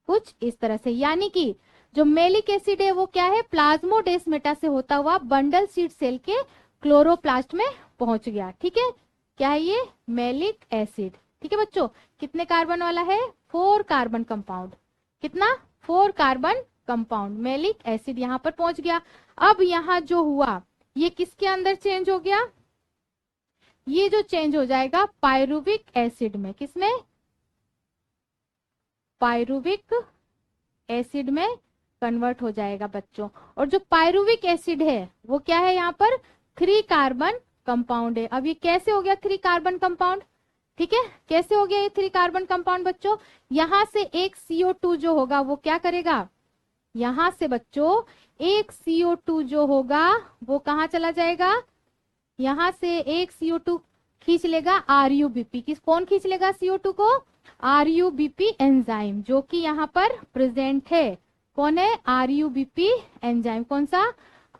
S1: कुछ इस तरह से, यानी कि जो मेलिक एसिड है वो क्या है, प्लाज्मोडेस्माटा से होता हुआ बंडल शीट सेल के क्लोरोप्लास्ट में पहुंच गया। ठीक है, क्या है ये, मेलिक एसिड। ठीक है बच्चों, कितने कार्बन वाला है, 4 कार्बन कंपाउंड, कितना, 4 कार्बन कंपाउंड मेलिक एसिड यहां पर पहुंच गया। अब यहां जो हुआ ये किसके अंदर चेंज हो गया, ये जो चेंज हो जाएगा पायरुविक एसिड में, किसमें, पायरुविक एसिड में कन्वर्ट हो जाएगा बच्चों। और जो पायरुविक एसिड है वो क्या है, यहाँ पर 3 कार्बन कंपाउंड है। अब ये कैसे हो गया 3 कार्बन कंपाउंड, ठीक है, कैसे हो गया ये 3 कार्बन कंपाउंड बच्चों, यहां से एक CO2 जो होगा वो क्या करेगा, यहां से बच्चों एक CO2 जो होगा वो कहां चला जाएगा, यहां से एक CO2 खींच लेगा RUBP, किस कौन खींच लेगा CO2 को, RUBP एंजाइम, जो कि यहाँ पर प्रेजेंट है। कौन है, RUBP एंजाइम, कौन सा,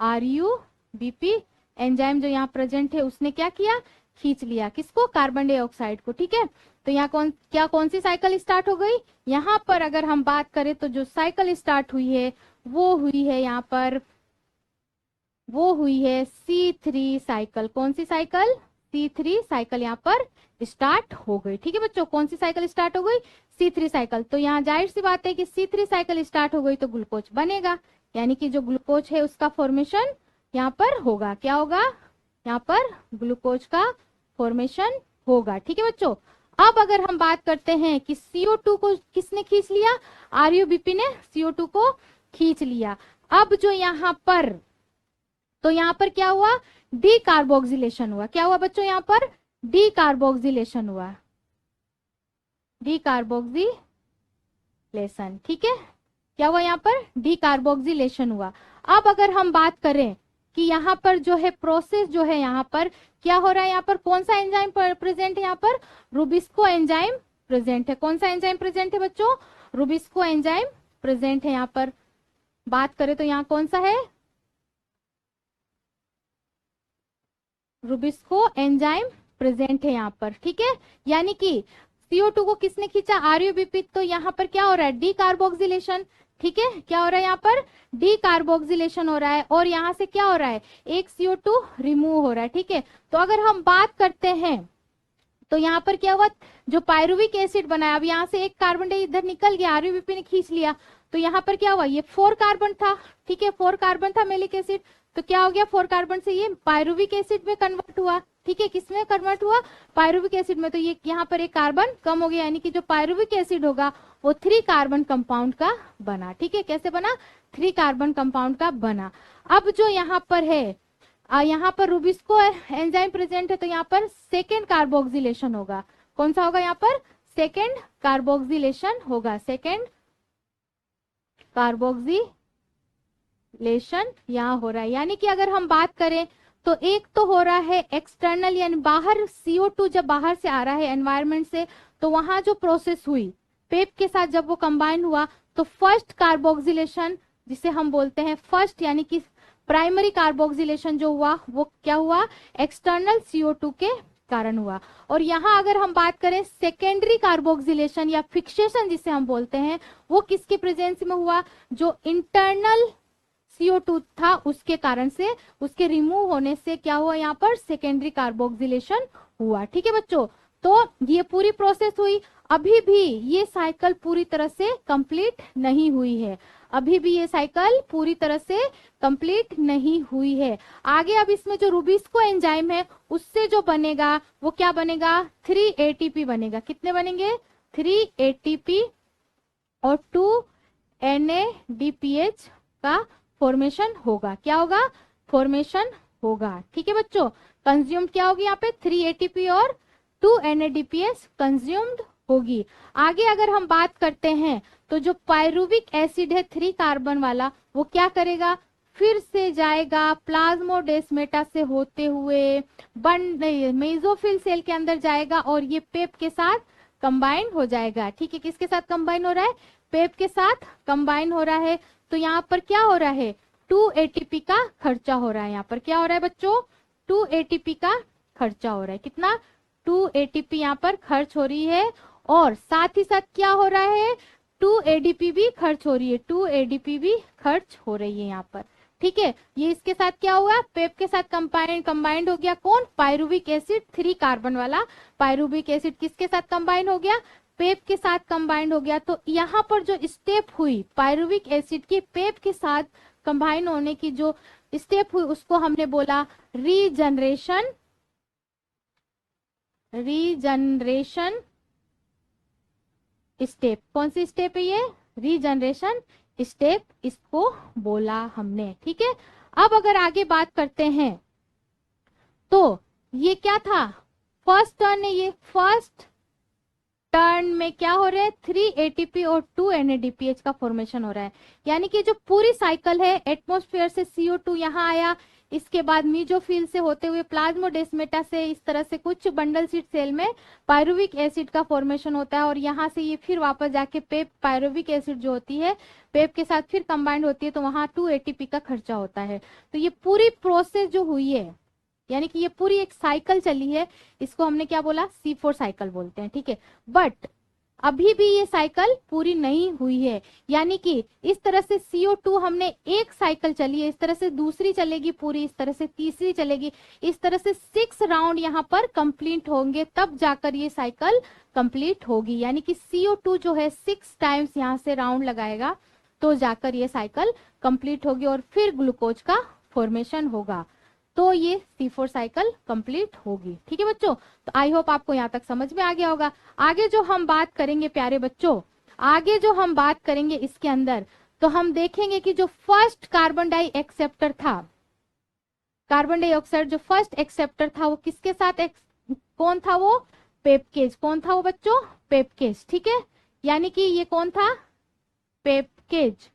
S1: RUBP एंजाइम जो यहाँ प्रेजेंट है, उसने क्या किया, खींच लिया, किसको, कार्बन डाइऑक्साइड को। ठीक है, तो यहाँ कौन सी साइकिल स्टार्ट हो गई, यहाँ पर अगर हम बात करें तो जो साइकिल स्टार्ट हुई है वो हुई है यहाँ पर, वो हुई है C3 साइकिल। कौन सी साइकिल, C3 साइकिल यहाँ पर स्टार्ट हो गई। ठीक है बच्चों, कौन सी साइकिल स्टार्ट हो गई, C3 साइकिल। तो यहाँ जाहिर सी बात है कि C3 साइकिल स्टार्ट हो गई तो ग्लूकोज बनेगा, यानी कि जो ग्लूकोज है उसका फॉर्मेशन यहाँ पर होगा, क्या होगा, यहाँ पर ग्लूकोज का फॉर्मेशन होगा। ठीक है बच्चों, अब अगर हम बात करते हैं कि CO2 को किसने खींच लिया, RUBP ने CO2 को खींच लिया। अब जो यहाँ पर, तो यहाँ पर क्या हुआ, डी कार्बोक्सिलेशन हुआ। क्या हुआ बच्चों, यहाँ पर डी कार्बोक्सिलेशन हुआ, डी कार्बोक्सिलेशन। ठीक है, क्या हुआ यहाँ पर, डी कार्बोक्सिलेशन हुआ। अब अगर हम बात करें कि यहाँ पर जो है प्रोसेस जो है यहाँ पर क्या हो रहा है, यहाँ पर कौन सा एंजाइम प्रेजेंट है, यहाँ पर रुबिस्को एंजाइम प्रेजेंट है। कौन सा एंजाइम प्रेजेंट है बच्चों, रुबिस्को एंजाइम प्रेजेंट है। यहाँ पर बात करें तो यहाँ कौन सा है, रुबिस्को एंजाइम प्रेजेंट है यहाँ पर। ठीक है, यानी कि CO2 को किसने खींचा, RUBP, तो यहाँ पर क्या हो रहा है, डी कार्बोक्सिलेशन। ठीक है, क्या हो रहा है यहाँ पर, डी कार्बोक्सिलेशन हो रहा है, और यहाँ से क्या हो रहा है, एक CO2 रिमूव हो रहा है। ठीक है, तो अगर हम बात करते हैं तो यहाँ पर क्या हुआ, जो पायरुविक एसिड बनाया, अब यहाँ से एक कार्बन इधर निकल गया, RUBP ने खींच लिया, तो यहाँ पर क्या हुआ, ये 4 कार्बन था। ठीक है, 4 कार्बन था मेलिक एसिड, तो क्या हो गया, 4 कार्बन से ये पायरुविक एसिड में कन्वर्ट हुआ। ठीक है, किसमें कन्वर्ट हुआ, पायरुविक एसिड में, तो ये यहाँ पर एक कार्बन कम हो गया, यानी कि जो पायरुविक एसिड होगा वो 3 कार्बन कंपाउंड का बना। ठीक है, कैसे बना, 3 कार्बन कंपाउंड का बना। अब जो यहाँ पर है, यहाँ पर रुबिस्को एंजाइम प्रेजेंट है, तो यहाँ पर सेकेंड कार्बोक्सिलेशन होगा। कौन सा होगा, यहाँ पर सेकेंड कार्बोक्सिलेशन होगा, सेकेंड कार्बोक्सिलेशन कार्बोक्सिलेशन यहाँ हो रहा है। यानी कि अगर हम बात करें तो एक तो हो रहा है एक्सटर्नल, यानी बाहर CO2 जब बाहर से आ रहा है एनवायरनमेंट से, तो वहां जो प्रोसेस हुई पेप के साथ जब वो कंबाइन हुआ, तो फर्स्ट कार्बोक्सिलेशन जिसे हम बोलते हैं फर्स्ट, यानी कि प्राइमरी कार्बोक्सिलेशन जो हुआ वो क्या हुआ, एक्सटर्नल CO2 के कारण हुआ। और यहाँ अगर हम बात करें सेकेंडरी कार्बोक्सिलेशन या फिक्सेशन जिसे हम बोलते हैं, वो किसके प्रेजेंस में हुआ, जो इंटरनल CO2 था उसके कारण से, उसके रिमूव होने से क्या हुआ, यहाँ पर सेकेंडरी कार्बोक्सिलेशन हुआ। ठीक है बच्चों, तो ये पूरी प्रोसेस हुई। अभी भी ये साइकिल पूरी तरह से कंप्लीट नहीं हुई है, अभी भी ये साइकिल पूरी तरह से कंप्लीट नहीं हुई है। आगे अब इसमें जो रूबिस्को एंजाइम है उससे जो बनेगा वो क्या बनेगा, 3 ATP बनेगा। कितने बनेंगे, 3 ATP और 2 NADPH का फॉर्मेशन होगा। क्या होगा, फॉर्मेशन होगा। ठीक है बच्चों, कंज्यूम्ड क्या होगी यहाँ पे, 3 ATP और 2 NADPH कंज्यूम्ड होगी। आगे अगर हम बात करते हैं तो जो पायरुविक एसिड है 3 कार्बन वाला, वो क्या करेगा, फिर से जाएगा प्लाज्मोडेस्माटा से होते हुए मेसोफिल सेल के अंदर जाएगा और ये पेप के साथ कंबाइन हो जाएगा। ठीक है, किसके साथ कंबाइन हो रहा है, पेप के साथ कंबाइन हो रहा है। तो यहाँ पर क्या हो रहा है, 2 ATP का खर्चा हो रहा है। यहाँ पर क्या हो रहा है बच्चों, 2 ATP का खर्चा हो रहा है। कितना, 2 ATP यहाँ पर खर्च हो रही है। और साथ ही साथ क्या हो रहा है, 2 ADP भी खर्च हो रही है, 2 ADP भी खर्च हो रही है यहाँ पर। ठीक है, ये इसके साथ क्या हुआ, पेप के साथ कंबाइंड हो गया। कौन, पायरुविक एसिड 3 कार्बन वाला पायरुविक एसिड किसके साथ कंबाइन हो गया, पेप के साथ कंबाइंड हो गया। तो यहाँ पर जो स्टेप हुई पायरुविक एसिड की पेप के साथ कंबाइन होने की जो स्टेप हुई उसको हमने बोला रीजनरेशन स्टेप। कौन सी स्टेप है ये, रीजनरेशन स्टेप, इसको बोला हमने। ठीक है, अब अगर आगे बात करते हैं तो ये क्या था, फर्स्ट टर्न है, ये फर्स्ट टर्न में क्या हो रहा है, 3 ATP और 2 NADPH का फॉर्मेशन हो रहा है। यानी कि जो पूरी साइकिल है, एटमॉस्फेयर से CO2 यहाँ आया, इसके बाद मीजोफिल से होते हुए प्लाज्मोडेस्माटा से इस तरह से कुछ बंडल सीट सेल में पायरुविक एसिड का फॉर्मेशन होता है, और यहाँ से ये फिर वापस जाके पेप पायरुविक एसिड जो होती है पेप के साथ फिर कंबाइंड होती है, तो वहां 2 ATP का खर्चा होता है। तो ये पूरी प्रोसेस जो हुई है, यानी कि ये पूरी एक साइकिल चली है, इसको हमने क्या बोला, C4 साइकिल बोलते हैं। ठीक है, बट अभी भी ये साइकिल पूरी नहीं हुई है। यानी कि इस तरह से CO2 हमने एक साइकिल चली है, इस तरह से दूसरी चलेगी पूरी, इस तरह से तीसरी चलेगी, इस तरह से 6 राउंड यहाँ पर कंप्लीट होंगे, तब जाकर ये साइकिल कंप्लीट होगी। यानी कि CO2 जो है 6 टाइम्स यहाँ से राउंड लगाएगा तो जाकर ये साइकिल कंप्लीट होगी और फिर ग्लूकोज का फॉर्मेशन होगा, तो ये C4 साइकिल कंप्लीट होगी। ठीक है बच्चों, तो आई होप आपको यहाँ तक समझ में आ गया होगा। आगे जो हम बात करेंगे प्यारे बच्चों, आगे जो हम बात करेंगे इसके अंदर, तो हम देखेंगे कि जो फर्स्ट कार्बन डाई एक्सेप्टर था, कार्बन डाइऑक्साइड जो फर्स्ट एक्सेप्टर था वो किसके साथ कौन था, वो पेपकेज। कौन था वो बच्चों, पेपकेज। ठीक है, यानी कि ये कौन था, पेपकेज।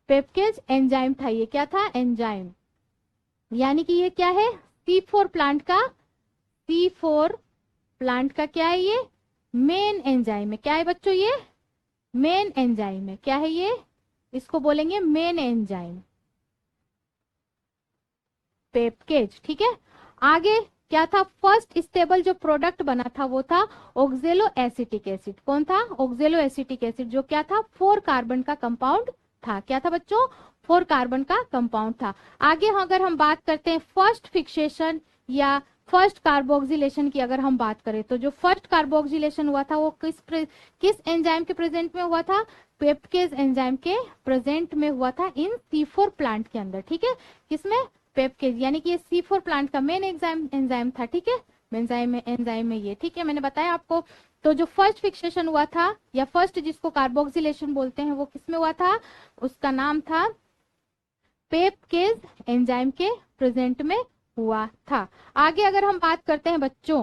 S1: पेपकेज एंजाइम था, ये क्या था, एंजाइम। यानी कि ये क्या है, C4 प्लांट का क्या है, ये मेन एंजाइम है। क्या है बच्चों, ये मेन एंजाइम है। क्या है ये, इसको बोलेंगे मेन एंजाइम, पेपकेज। ठीक है, आगे क्या था, फर्स्ट स्टेबल जो प्रोडक्ट बना था वो था ऑक्जेलो एसिटिक एसिड। कौन था, ऑक्जेलो एसिटिक एसिड, जो क्या था 4 कार्बन का कंपाउंड था। क्या था बच्चों, 4 कार्बन का कंपाउंड था। आगे अगर हम बात करते हैं फर्स्ट फिक्सेशन या फर्स्ट कार्बोक्सिलेशन की अगर हम बात करें, तो जो फर्स्ट कार्बोक्सिलेशन हुआ था वो किस एंजाइम के प्रेजेंट में हुआ था, पेपकेज एंजाइम के प्रेजेंट में हुआ था इन C4 प्लांट के अंदर। ठीक है, किसमें, पेपकेज, यानी कि ये C4 प्लांट का मेन एंजाइम था। ठीक है, एंजाइम में ये, ठीक है, मैंने बताया आपको। तो जो फर्स्ट फिक्सेशन हुआ था या फर्स्ट जिसको कार्बोक्सिलेशन बोलते हैं वो किसमें हुआ था, उसका नाम था पेपकेज एंजाइम के प्रेजेंट में हुआ था। आगे अगर हम बात करते हैं बच्चों,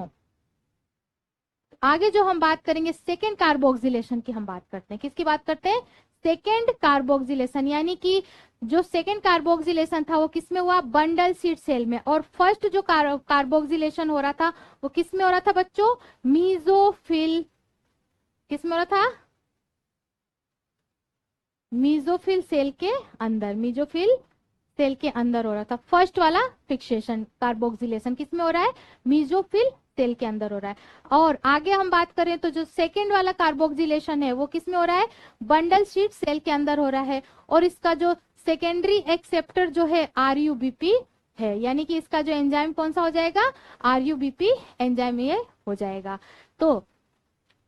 S1: आगे जो हम बात करेंगे सेकेंड कार्बोक्सिलेशन की हम बात करते हैं। किसकी बात करते हैं? सेकेंड कार्बोक्सिलेशन, यानी कि जो सेकेंड कार्बोक्सिलेशन था वो किसमें हुआ? बंडल सीड सेल में। और फर्स्ट जो कार्बोक्सिलेशन हो रहा था वो किसमें हो रहा था बच्चों? मीजोफिल। किसमें हो रहा था? मीजोफिल सेल के अंदर। मीजोफिल सेल के अंदर हो रहा था फर्स्ट वाला फिक्सेशन कार्बोक्सिलेशन। किसमें हो रहा है? मीजोफिल सेल के अंदर हो रहा है। और आगे हम बात करें तो जो सेकेंड वाला कार्बोक्सिलेशन है वो किसमें हो रहा है? बंडल शीट सेल के अंदर हो रहा है। और इसका जो सेकेंडरी एक्सेप्टर जो है आरयूबीपी है, यानी कि इसका जो एंजाइम कौन सा हो जाएगा? आरयूबीपी एंजाइम ये हो जाएगा। तो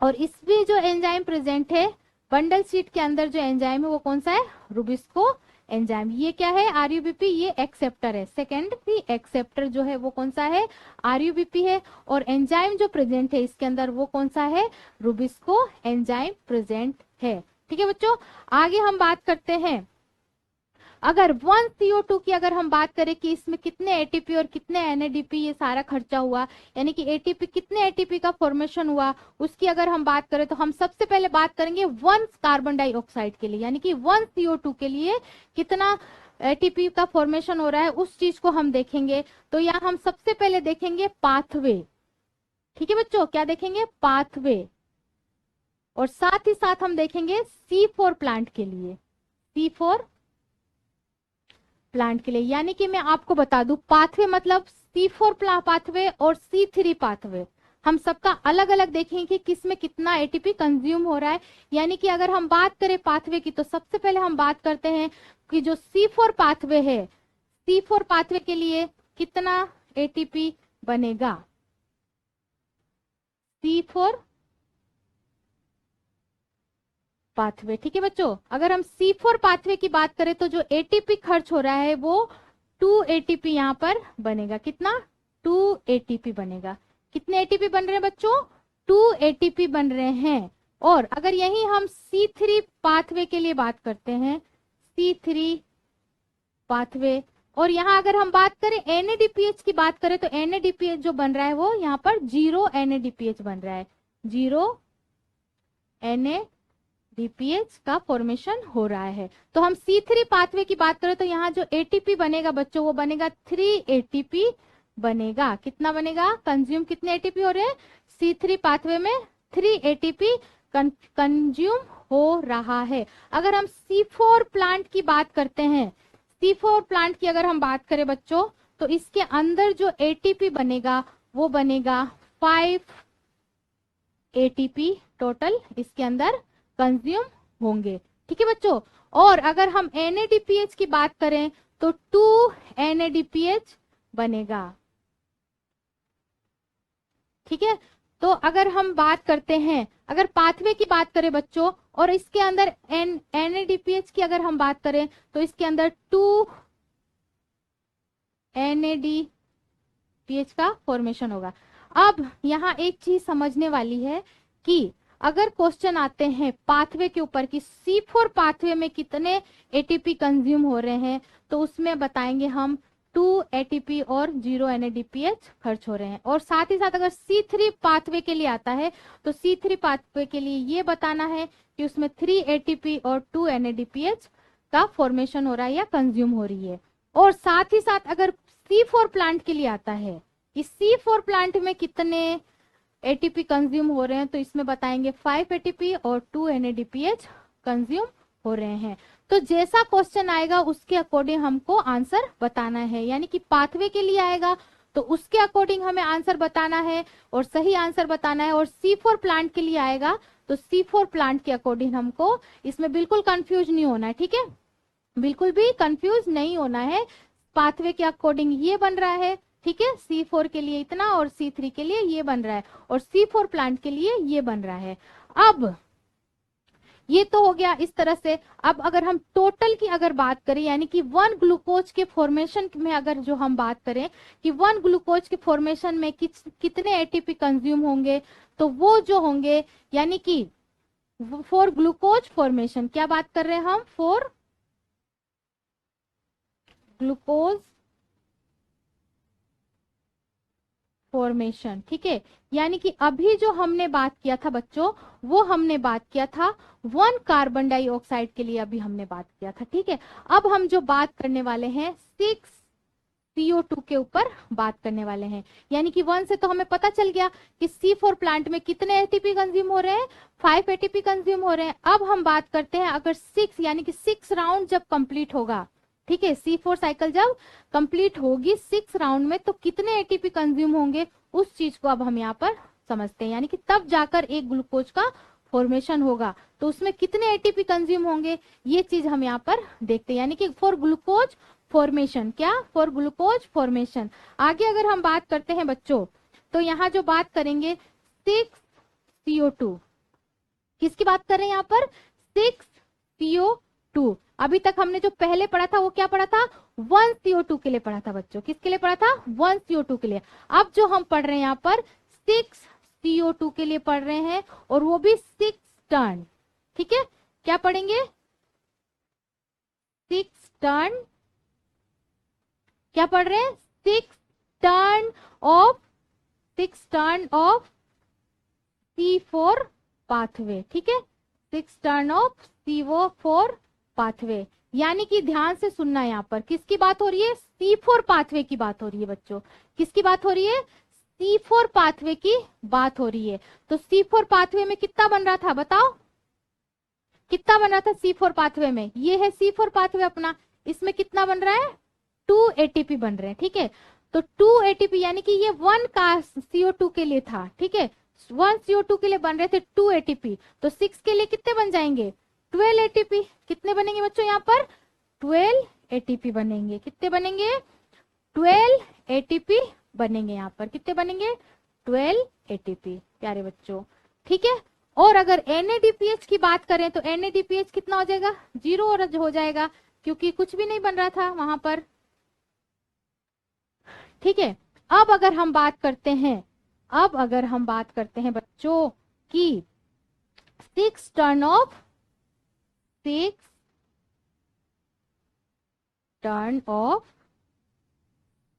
S1: और इसमें जो एंजाइम प्रेजेंट है बंडल शीट के अंदर, जो एंजाइम है वो कौन सा है? Rubisco enzyme. ये क्या है? आरयूबीपी। ये एक्सेप्टर है। सेकेंडरी एक्सेप्टर जो है वो कौन सा है? आरयूबीपी है। और एंजाइम जो प्रेजेंट है इसके अंदर वो कौन सा है? रुबिस्को एंजाइम प्रेजेंट है। ठीक है बच्चों, आगे हम बात करते हैं। अगर 1 CO2 की अगर हम बात करें कि इसमें कितने एटीपी और कितने एनएडीपी ये सारा खर्चा हुआ, यानी कि एटीपी कितने एटीपी का फॉर्मेशन हुआ, उसकी अगर हम बात करें तो हम सबसे पहले बात करेंगे 1 कार्बन डाइऑक्साइड के लिए, यानी कि 1 CO2 के लिए कितना एटीपी का फॉर्मेशन हो रहा है उस चीज को हम देखेंगे। तो यहाँ हम सबसे पहले देखेंगे पाथवे। ठीक है बच्चों, क्या देखेंगे? पाथवे। और साथ ही साथ हम देखेंगे C4 प्लांट के लिए। C4 प्लांट के लिए, यानी कि मैं आपको बता दूं पाथवे मतलब C4 पाथवे और C3 पाथवे हम सबका अलग अलग देखेंगे कि किसमें कितना एटीपी कंज्यूम हो रहा है। यानी कि अगर हम बात करें पाथवे की तो सबसे पहले हम बात करते हैं कि जो C4 पाथवे है, C4 पाथवे के लिए कितना एटीपी बनेगा? C4 pathway. ठीक है बच्चों, अगर हम C4 पाथवे की बात करें तो जो एटीपी खर्च हो रहा है वो 2 एटीपी यहाँ पर बनेगा। कितना? 2 एटीपी बनेगा। कितने एटीपी बन रहे हैं बच्चों? 2 एटीपी बन रहे हैं। और अगर यही हम C3 पाथवे के लिए बात करते हैं, C3 पाथवे, और यहाँ अगर हम बात करें NADPH की बात करें तो NADPH जो बन रहा है वो यहाँ पर 0 NADPH बन रहा है। 0 NADPH का फॉर्मेशन हो रहा है। तो हम C3 पाथवे की बात करें तो यहाँ जो एटीपी बनेगा बच्चों वो बनेगा 3 एटीपी बनेगा। कितना बनेगा? कंज्यूम कितने एटीपी हो रहे हैं? C3 पाथवे में 3 एटीपी कंज्यूम हो रहा है। अगर हम C4 प्लांट की बात करते हैं, C4 प्लांट की अगर हम बात करें बच्चों तो इसके अंदर जो एटीपी बनेगा वो बनेगा 5 एटीपी टोटल इसके अंदर कंज्यूम होंगे। ठीक है बच्चों, और अगर हम NADPH की बात करें तो 2 NADPH बनेगा। ठीक है, तो अगर हम बात करते हैं, अगर पाथवे की बात करें बच्चों और इसके अंदर NADPH की अगर हम बात करें तो इसके अंदर 2 NADPH का फॉर्मेशन होगा। अब यहाँ एक चीज समझने वाली है कि अगर क्वेश्चन आते हैं पाथवे के ऊपर कि C4 पाथवे में कितने एटीपी कंज्यूम हो रहे हैं तो उसमें बताएंगे हम 2 एटीपी और 0 NADPH खर्च हो रहे हैं। और साथ ही साथ अगर C3 पाथवे के लिए आता है तो C3 पाथवे के लिए ये बताना है कि उसमें 3 एटीपी और 2 NADPH का फॉर्मेशन हो रहा है या कंज्यूम हो रही है। और साथ ही साथ अगर C4 प्लांट के लिए आता है कि C4 प्लांट में कितने एटीपी कंज्यूम हो रहे हैं तो इसमें बताएंगे 5 एटीपी और 2 NADPH कंज्यूम हो रहे हैं। तो जैसा क्वेश्चन आएगा उसके अकॉर्डिंग हमको आंसर बताना है, यानी कि पाथवे के लिए आएगा तो उसके अकॉर्डिंग हमें आंसर बताना है और सही आंसर बताना है। और C4 प्लांट के लिए आएगा तो C4 प्लांट के अकॉर्डिंग हमको इसमें बिल्कुल कंफ्यूज नहीं होना है। ठीक है, बिल्कुल भी कंफ्यूज नहीं होना है। पाथवे के अकॉर्डिंग ये बन रहा है, ठीक है, C4 के लिए इतना और C3 के लिए ये बन रहा है और C4 प्लांट के लिए ये बन रहा है। अब ये तो हो गया इस तरह से। अब अगर हम टोटल की अगर बात करें, यानी कि 1 ग्लूकोज के फॉर्मेशन में अगर जो हम बात करें कि 1 ग्लूकोज के फॉर्मेशन में कितने एटीपी कंज्यूम होंगे तो वो जो होंगे, यानी कि फॉर ग्लूकोज फॉर्मेशन, क्या बात कर रहे हैं हम? फॉर ग्लूकोज फॉर्मेशन, ठीक है। यानी कि अभी जो हमने बात किया था बच्चों, वो हमने बात किया था 1 कार्बन डाइऑक्साइड के लिए, अभी हमने बात किया था, ठीक है। अब हम जो बात करने वाले हैं 6 CO2 के ऊपर बात करने वाले हैं। यानी कि 1 से तो हमें पता चल गया कि C4 प्लांट में कितने एटीपी कंज्यूम हो रहे हैं, 5 एटीपी कंज्यूम हो रहे हैं। अब हम बात करते हैं अगर 6 यानी कि 6 राउंड जब कंप्लीट होगा, ठीक है, C4 साइकिल जब कंप्लीट होगी 6 राउंड में, तो कितने एटीपी कंज्यूम होंगे, उस चीज को अब हम यहाँ पर समझते हैं। यानी कि तब जाकर एक ग्लूकोज का फॉर्मेशन होगा, तो उसमें कितने एटीपी कंज्यूम होंगे, ये चीज हम यहाँ पर देखते हैं। यानी कि फॉर ग्लूकोज फॉर्मेशन, क्या, फॉर ग्लूकोज फॉर्मेशन। आगे अगर हम बात करते हैं बच्चों, तो यहाँ जो बात करेंगे 6 CO2, किसकी बात कर रहे हैं यहाँ पर, 6 CO2। अभी तक हमने जो पहले पढ़ा था वो क्या पढ़ा था, 1 CO2 के लिए पढ़ा था बच्चों, किसके लिए पढ़ा था, 1 CO2 के लिए। अब जो हम पढ़ रहे हैं यहाँ पर 6 CO2 के लिए पढ़ रहे हैं, और वो भी 6 टर्न, ठीक है। क्या पढ़ेंगे, 6 टर्न, क्या पढ़ रहे हैं, 6 टर्न ऑफ C4 पाथवे, ठीक है, 6 टर्न ऑफ CO4 पाथवे। यानी कि ध्यान से सुनना, यहाँ पर किसकी बात हो रही है, C4 पाथवे की बात हो रही है बच्चों, किसकी बात हो रही है, C4 पाथवे की बात हो रही है। तो C4 पाथवे में कितना बन रहा था, बताओ कितना बन रहा था C4 पाथवे में, ये है C4 पाथवे अपना, इसमें कितना बन रहा है, 2 एटीपी बन रहे हैं, ठीक है। तो 2 एटीपी यानी कि ये 1 का CO2 के लिए था, ठीक है, 1 CO2 के लिए बन रहे थे 2 एटीपी, तो 6 के लिए कितने बन जाएंगे, 12 एटीपी। कितने बनेंगे बच्चों यहाँ पर, 12 एटीपी बनेंगे, कितने बनेंगे, 12 एटीपी बनेंगे, यहाँ पर कितने बनेंगे, 12 एटीपी, प्यारे बच्चों, ठीक है। और अगर NADPH की बात करें तो NADPH कितना हो जाएगा, 0 हो जाएगा, क्योंकि कुछ भी नहीं बन रहा था वहां पर, ठीक है। अब अगर हम बात करते हैं, बच्चों की 6 टर्न ऑफ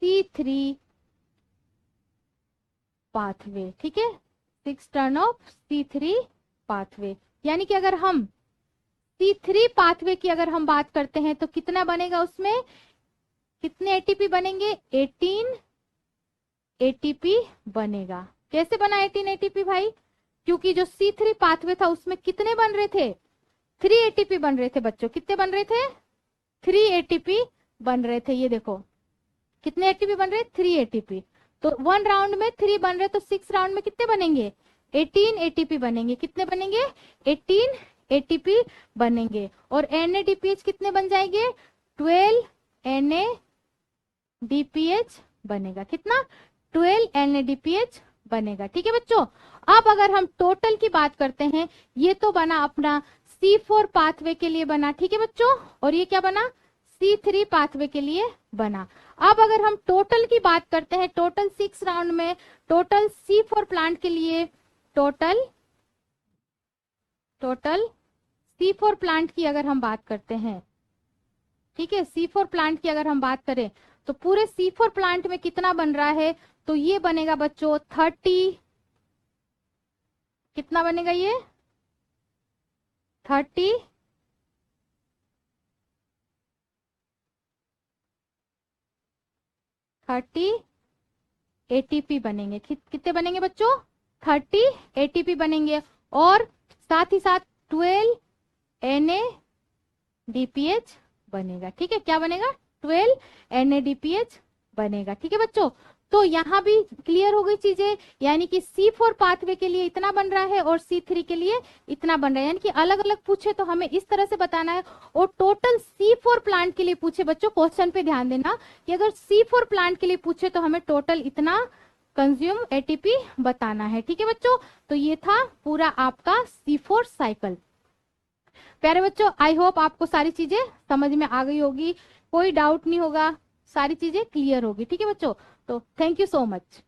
S1: C3 पाथवे, ठीक है, 6 टर्न ऑफ C3 पाथवे। यानी कि अगर हम C3 पाथवे की अगर हम बात करते हैं तो कितना बनेगा, उसमें कितने एटीपी बनेंगे, 18 एटीपी बनेगा। कैसे बना 18 एटीपी भाई, क्योंकि जो C3 पाथवे था उसमें कितने बन रहे थे, 3 एटीपी बन रहे थे बच्चों, कितने बन रहे थे, 3 एटीपी बन रहे थे। ये देखो कितने एटीपी बन रहे, 3 एटीपी। तो 1 राउंड में 3 बन रहे, तो 6 राउंड में कितने बनेंगे, 18 एटीपी बनेंगे। कितने बनेंगे, 18 एटीपी बनेंगे। और NADPH कितने बन जाएंगे, 12 NADPH बनेगा। कितना, 12 NADPH बनेगा, ठीक है बच्चों। अब अगर हम टोटल की बात करते हैं, ये तो बना अपना C4 पाथवे के लिए बना, ठीक है बच्चों, और ये क्या बना, C3 पाथवे के लिए बना। अब अगर हम टोटल की बात करते हैं, टोटल 6 राउंड में टोटल C4 प्लांट के लिए, टोटल C4 प्लांट की अगर हम बात करते हैं, ठीक है, C4 प्लांट की अगर हम बात करें तो पूरे C4 प्लांट में कितना बन रहा है, तो ये बनेगा बच्चों 30, कितना बनेगा ये 30 एटीपी बनेंगे। कितने बनेंगे बच्चों, 30 एटीपी बनेंगे। और साथ ही साथ 12 NADPH बनेगा, ठीक है, क्या बनेगा, 12 NADPH बनेगा, ठीक है बच्चों। तो यहाँ भी क्लियर हो गई चीजें, यानी कि C4 पाथवे के लिए इतना बन रहा है और C3 के लिए इतना बन रहा है, यानी कि अलग अलग पूछे तो हमें इस तरह से बताना है। और टोटल C4 प्लांट के लिए पूछे बच्चों, क्वेश्चन पे ध्यान देना कि अगर C4 प्लांट के लिए पूछे तो हमें टोटल इतना कंज्यूम एटीपी बताना है, ठीक है बच्चों। तो ये था पूरा आपका C4 साइकिल। प्यारे बच्चों, आई होप आपको सारी चीजें समझ में आ गई होगी, कोई डाउट नहीं होगा, सारी चीजें क्लियर होगी, ठीक है बच्चों। तो थैंक यू सो मच।